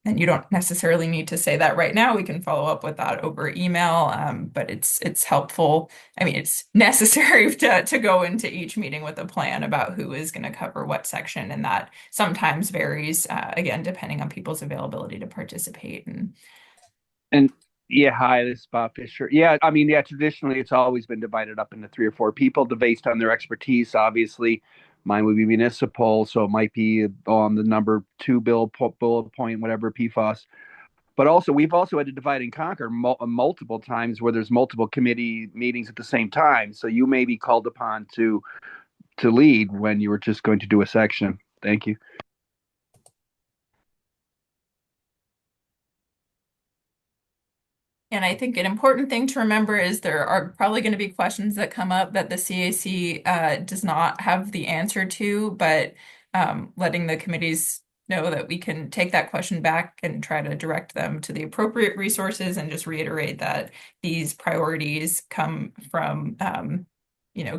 And you don't necessarily need to say that right now. We can follow up with that over email, but it's helpful. I mean, it's necessary to go into each meeting with a plan about who is going to cover what section, and that sometimes varies, again, depending on people's availability to participate. And yeah, hi, this is Bob Fisher. Yeah, I mean, yeah, traditionally it's always been divided up into 3 or 4 people based on their expertise. Obviously, mine would be municipal, so it might be on the number 2 bullet point, whatever, PFAS. But also, we've also had to divide and conquer multiple times where there's multiple committee meetings at the same time. So you may be called upon to lead when you were just going to do a section. Thank you. And I think an important thing to remember is there are probably going to be questions that come up that the CAC does not have the answer to, but letting the committees know that we can take that question back and try to direct them to the appropriate resources, and just reiterate that these priorities come from,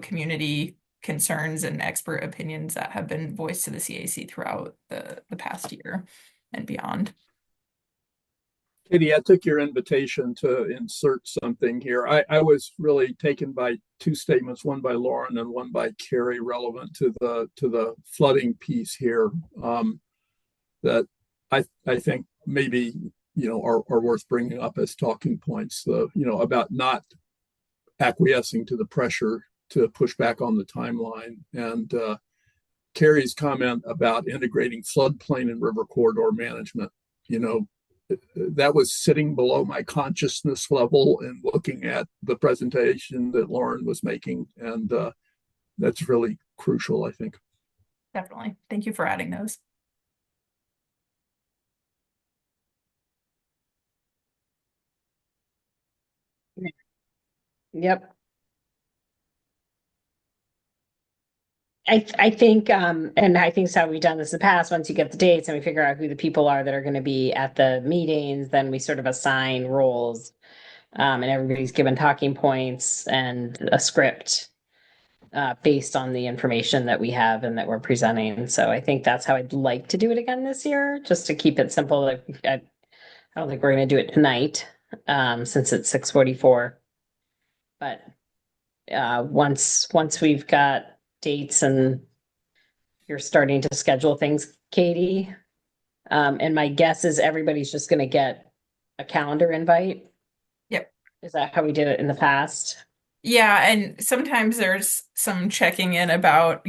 community concerns and expert opinions that have been voiced to the CAC throughout the past year and beyond. Katie, I took your invitation to insert something here. I was really taken by 2 statements, one by Lauren and one by Carrie, relevant to the flooding piece here, that I think maybe are worth bringing up as talking points. About not acquiescing to the pressure to push back on the timeline, and Carrie's comment about integrating floodplain and river corridor management. That was sitting below my consciousness level and looking at the presentation that Lauren was making. And that's really crucial, I think. Definitely. Thank you for adding those. Yep. I think, and I think so we've done this in the past, once you get the dates and we figure out who the people are that are going to be at the meetings, then we sort of assign roles, and everybody's given talking points and a script based on the information that we have and that we're presenting. So I think that's how I'd like to do it again this year, just to keep it simple. I don't think we're going to do it tonight, since it's 6:44. But once we've got dates and you're starting to schedule things, Katie, and my guess is everybody's just going to get a calendar invite. Yep. Is that how we did it in the past? Yeah, and sometimes there's some checking in about,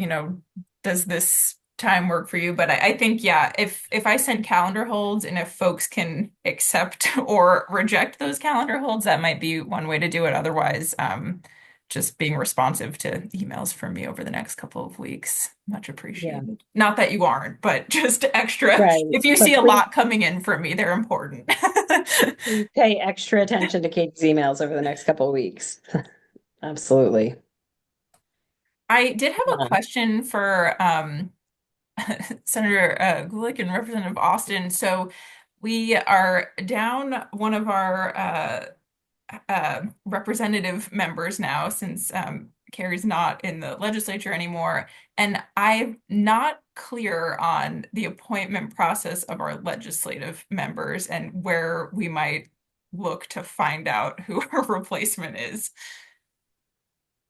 does this time work for you? But I think, yeah, if I send calendar holds and if folks can accept or reject those calendar holds, that might be one way to do it. Otherwise, just being responsive to emails from me over the next couple of weeks. Much appreciated. Yeah. Not that you aren't, but just extra. Right. If you see a lot coming in from me, they're important. Pay extra attention to Katie's emails over the next couple of weeks. Absolutely. I did have a question for Senator Gulick and Representative Austin. So we are down one of our representative members now, since Carrie's not in the legislature anymore. And I'm not clear on the appointment process of our legislative members and where we might look to find out who her replacement is.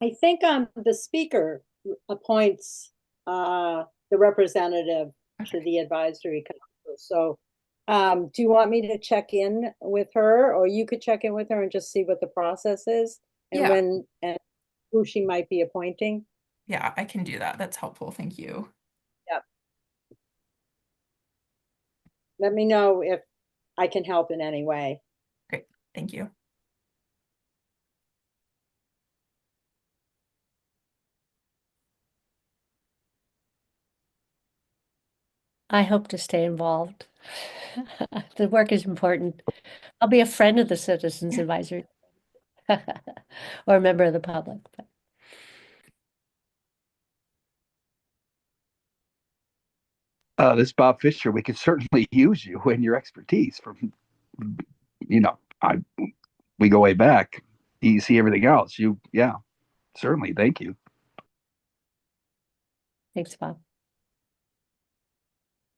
I think the speaker appoints the representative to the advisory council. So do you want me to check in with her, or you could check in with her and just see what the process is and when and who she might be appointing? Yeah, I can do that. That's helpful. Thank you. Yep. Let me know if I can help in any way. Great. Thank you. I hope to stay involved. The work is important. I'll be a friend of the Citizens Advisory. or a member of the public. This is Bob Fisher. We could certainly use you and your expertise from, you know, we go way back. You see everything else. Yeah, certainly. Thank you. Thanks, Bob.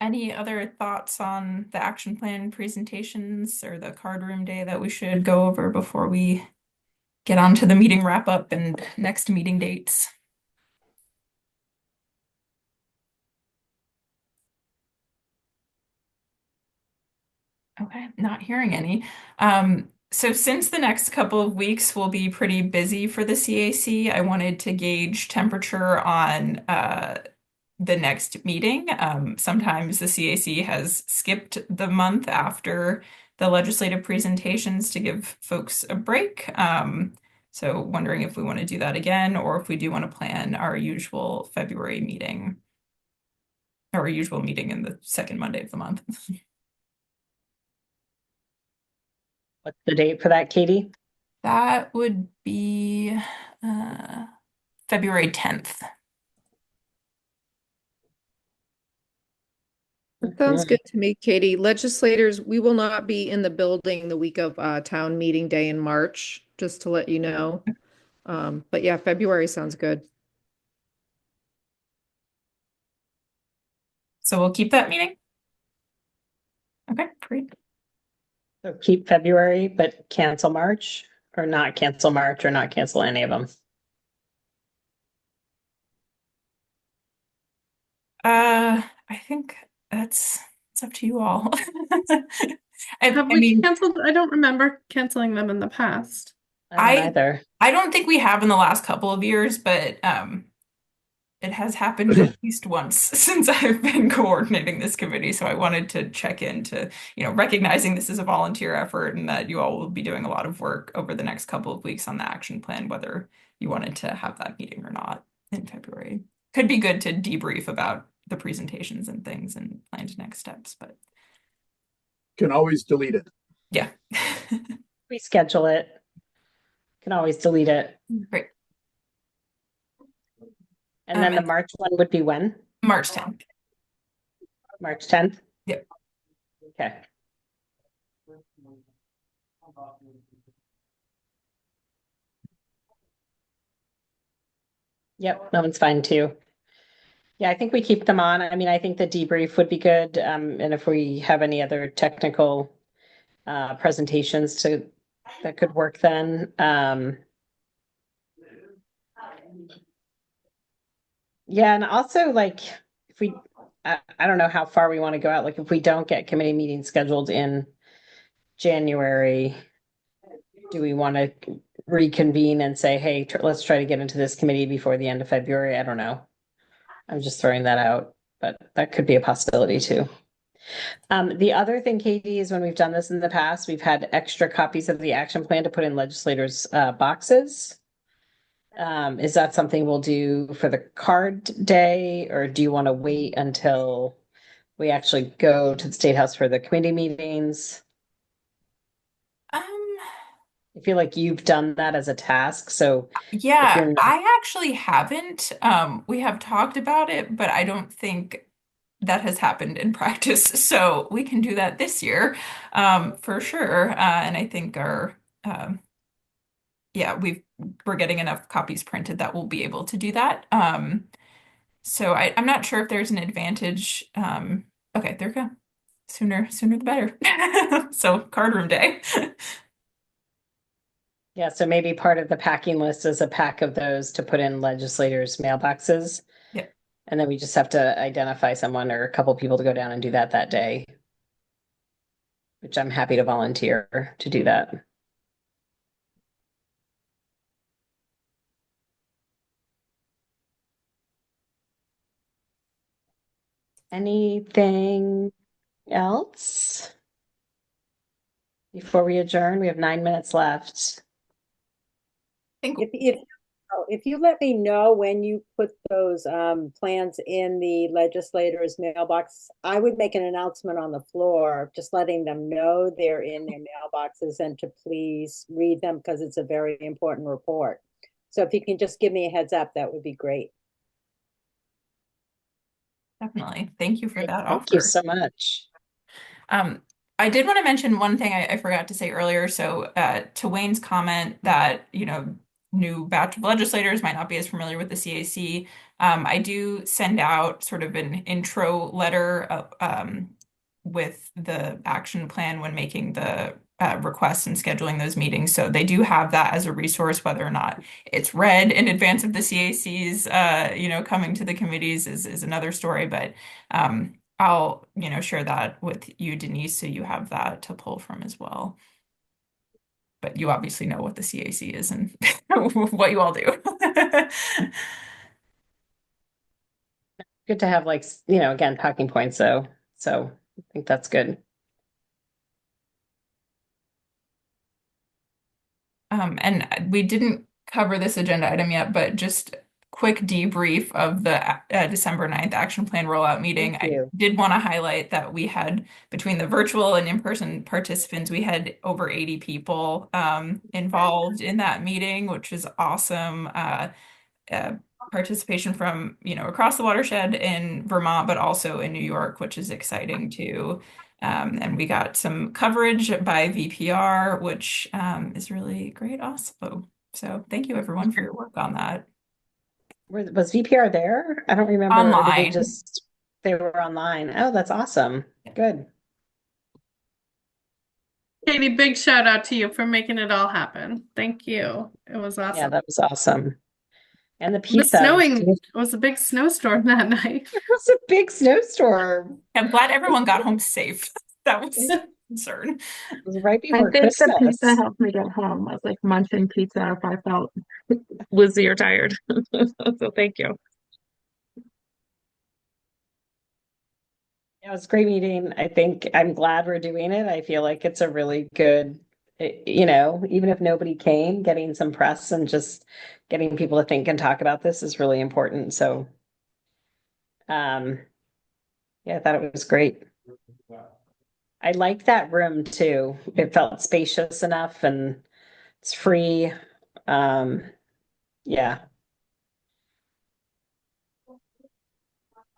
Any other thoughts on the action plan presentations or the card room day that we should go over before we get on to the meeting wrap up and next meeting dates? Okay, not hearing any. So since the next couple of weeks will be pretty busy for the CAC, I wanted to gauge temperature on the next meeting. Sometimes the CAC has skipped the month after the legislative presentations to give folks a break. So wondering if we want to do that again, or if we do want to plan our usual February meeting, or our usual meeting in the second Monday of the month. What's the date for that, Katie? That would be February 10th. That sounds good to me, Katie. Legislators, we will not be in the building the week of town meeting day in March, just to let you know. But yeah, February sounds good. So we'll keep that meeting? Okay, great. So keep February, but cancel March, or not cancel March, or not cancel any of them. I think it's up to you all. Have we canceled? I don't remember canceling them in the past. I don't either. I don't think we have in the last couple of years, but it has happened at least once since I've been coordinating this committee. So I wanted to check in to, recognizing this is a volunteer effort and that you all will be doing a lot of work over the next couple of weeks on the action plan, whether you wanted to have that meeting or not in February. Could be good to debrief about the presentations and things and planned next steps, but Can always delete it. yeah. Reschedule it. Can always delete it. Great. And then the March one would be when? March 10th. March 10th? Yep. Okay. Yep, that one's fine too. Yeah, I think we keep them on. I mean, I think the debrief would be good. And if we have any other technical presentations that could work then. Yeah, and also like if we, I don't know how far we want to go out. Like if we don't get committee meetings scheduled in January, do we want to reconvene and say, hey, let's try to get into this committee before the end of February? I don't know. I'm just throwing that out, but that could be a possibility too. The other thing, Katie, is when we've done this in the past, we've had extra copies of the action plan to put in legislators' boxes. Is that something we'll do for the card day, or do you want to wait until we actually go to the State House for the committee meetings? I feel like you've done that as a task, so yeah, I actually haven't. We have talked about it, but I don't think that has happened in practice. So we can do that this year, for sure. And I think we're getting enough copies printed that we'll be able to do that. So I'm not sure if there's an advantage. Okay, there we go. Sooner the better. So card room day. Yeah, so maybe part of the packing list is a pack of those to put in legislators' mailboxes. Yeah. And then we just have to identify someone or a couple people to go down and do that day, which I'm happy to volunteer to do that. Anything else before we adjourn? We have 9 minutes left. If Oh, if you let me know when you put those plans in the legislators' mailbox, I would make an announcement on the floor, just letting them know they're in their mailboxes and to please read them because it's a very important report. So if you can just give me a heads up, that would be great. Definitely. Thank you for that Thank you offer. so much. I did want to mention one thing I forgot to say earlier. So, to Wayne's comment that, new batch of legislators might not be as familiar with the CAC, I do send out sort of an intro letter with the action plan when making the requests and scheduling those meetings. So they do have that as a resource. Whether or not it's read in advance of the CACs, coming to the committees is another story. But I'll, share that with you, Denise, so you have that to pull from as well. But you obviously know what the CAC is and what you all do. Good to have again, talking points. So I think that's good. And we didn't cover this agenda item yet, but just quick debrief of the December 9th action plan rollout meeting. I did want to highlight that we had, between the virtual and in-person participants, we had over 80 people involved in that meeting, which is awesome. Participation from, across the watershed in Vermont, but also in New York, which is exciting too. And we got some coverage by VPR, which is really great also. So thank you everyone for your work on that. Was VPR there? I don't remember. Online. They were online. Oh, that's awesome. Good. Katie, big shout out to you for making it all happen. Thank you. It was awesome. Yeah, that was awesome. And the It was pizza. snowing. It was a big snowstorm that night. It was a big snowstorm. I'm glad everyone got home safe. That was a concern. It was right I before think Christmas. the pizza helped me get home. I was like munching pizza if I felt woozy or tired. So thank you. Yeah, it was a great meeting. I think I'm glad we're doing it. I feel like it's a really good, even if nobody came, getting some press and just getting people to think and talk about this is really important. So, yeah, I thought it was great. I like that room too. It felt spacious enough and it's free. Yeah.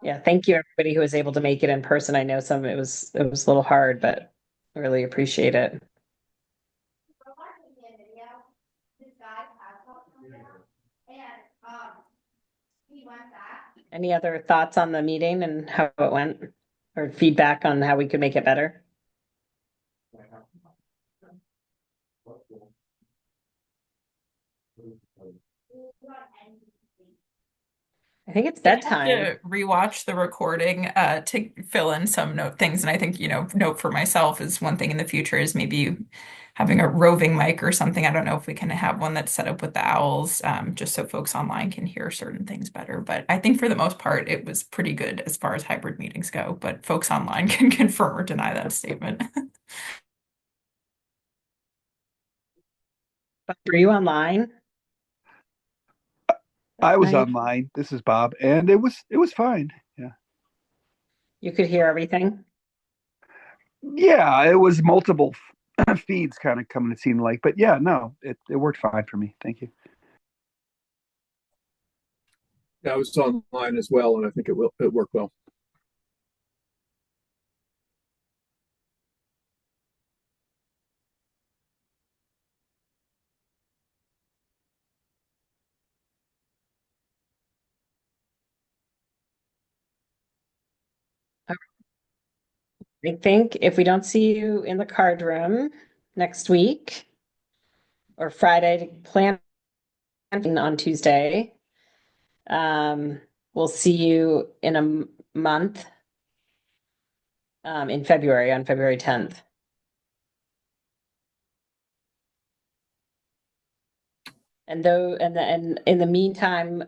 Yeah, thank you everybody who was able to make it in person. I know some it was a little hard, but I really appreciate it. Any other thoughts on the meeting and how it went, or feedback on how we could make it better? I think it's bedtime. I have to rewatch the recording to fill in some things. And I think, note for myself is one thing in the future is maybe having a roving mic or something. I don't know if we can have one that's set up with the owls, just so folks online can hear certain things better. But I think for the most part, it was pretty good as far as hybrid meetings go. But folks online can confirm or deny that statement. Were you online? I was online. This is Bob, and it was fine. Yeah. You could hear everything? Yeah, it was multiple feeds kind of coming, it seemed like. But yeah, no, it worked fine for me. Thank you. Yeah, I was online as well, and I think it worked well. I think if we don't see you in the card room next week or Friday, plan on Tuesday. We'll see you in a month, in February, on February 10th. And in the meantime,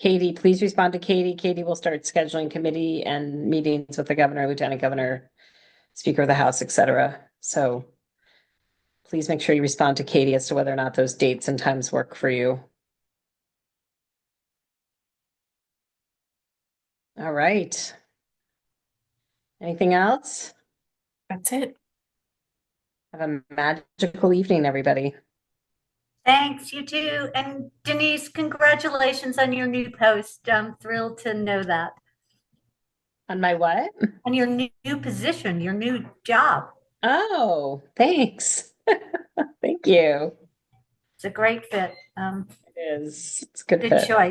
Katie, please respond to Katie. Katie will start scheduling committee and meetings with the governor, lieutenant governor, speaker of the house, etc. So please make sure you respond to Katie as to whether or not those dates and times work for you. All right. Anything else? That's it. Have a magical evening, everybody. Thanks, you too. And Denise, congratulations on your new post. I'm thrilled to know that. On my what? On your new position, your new job. Oh, thanks. Thank you. It's a great fit. It is. It's a good Good fit. choice.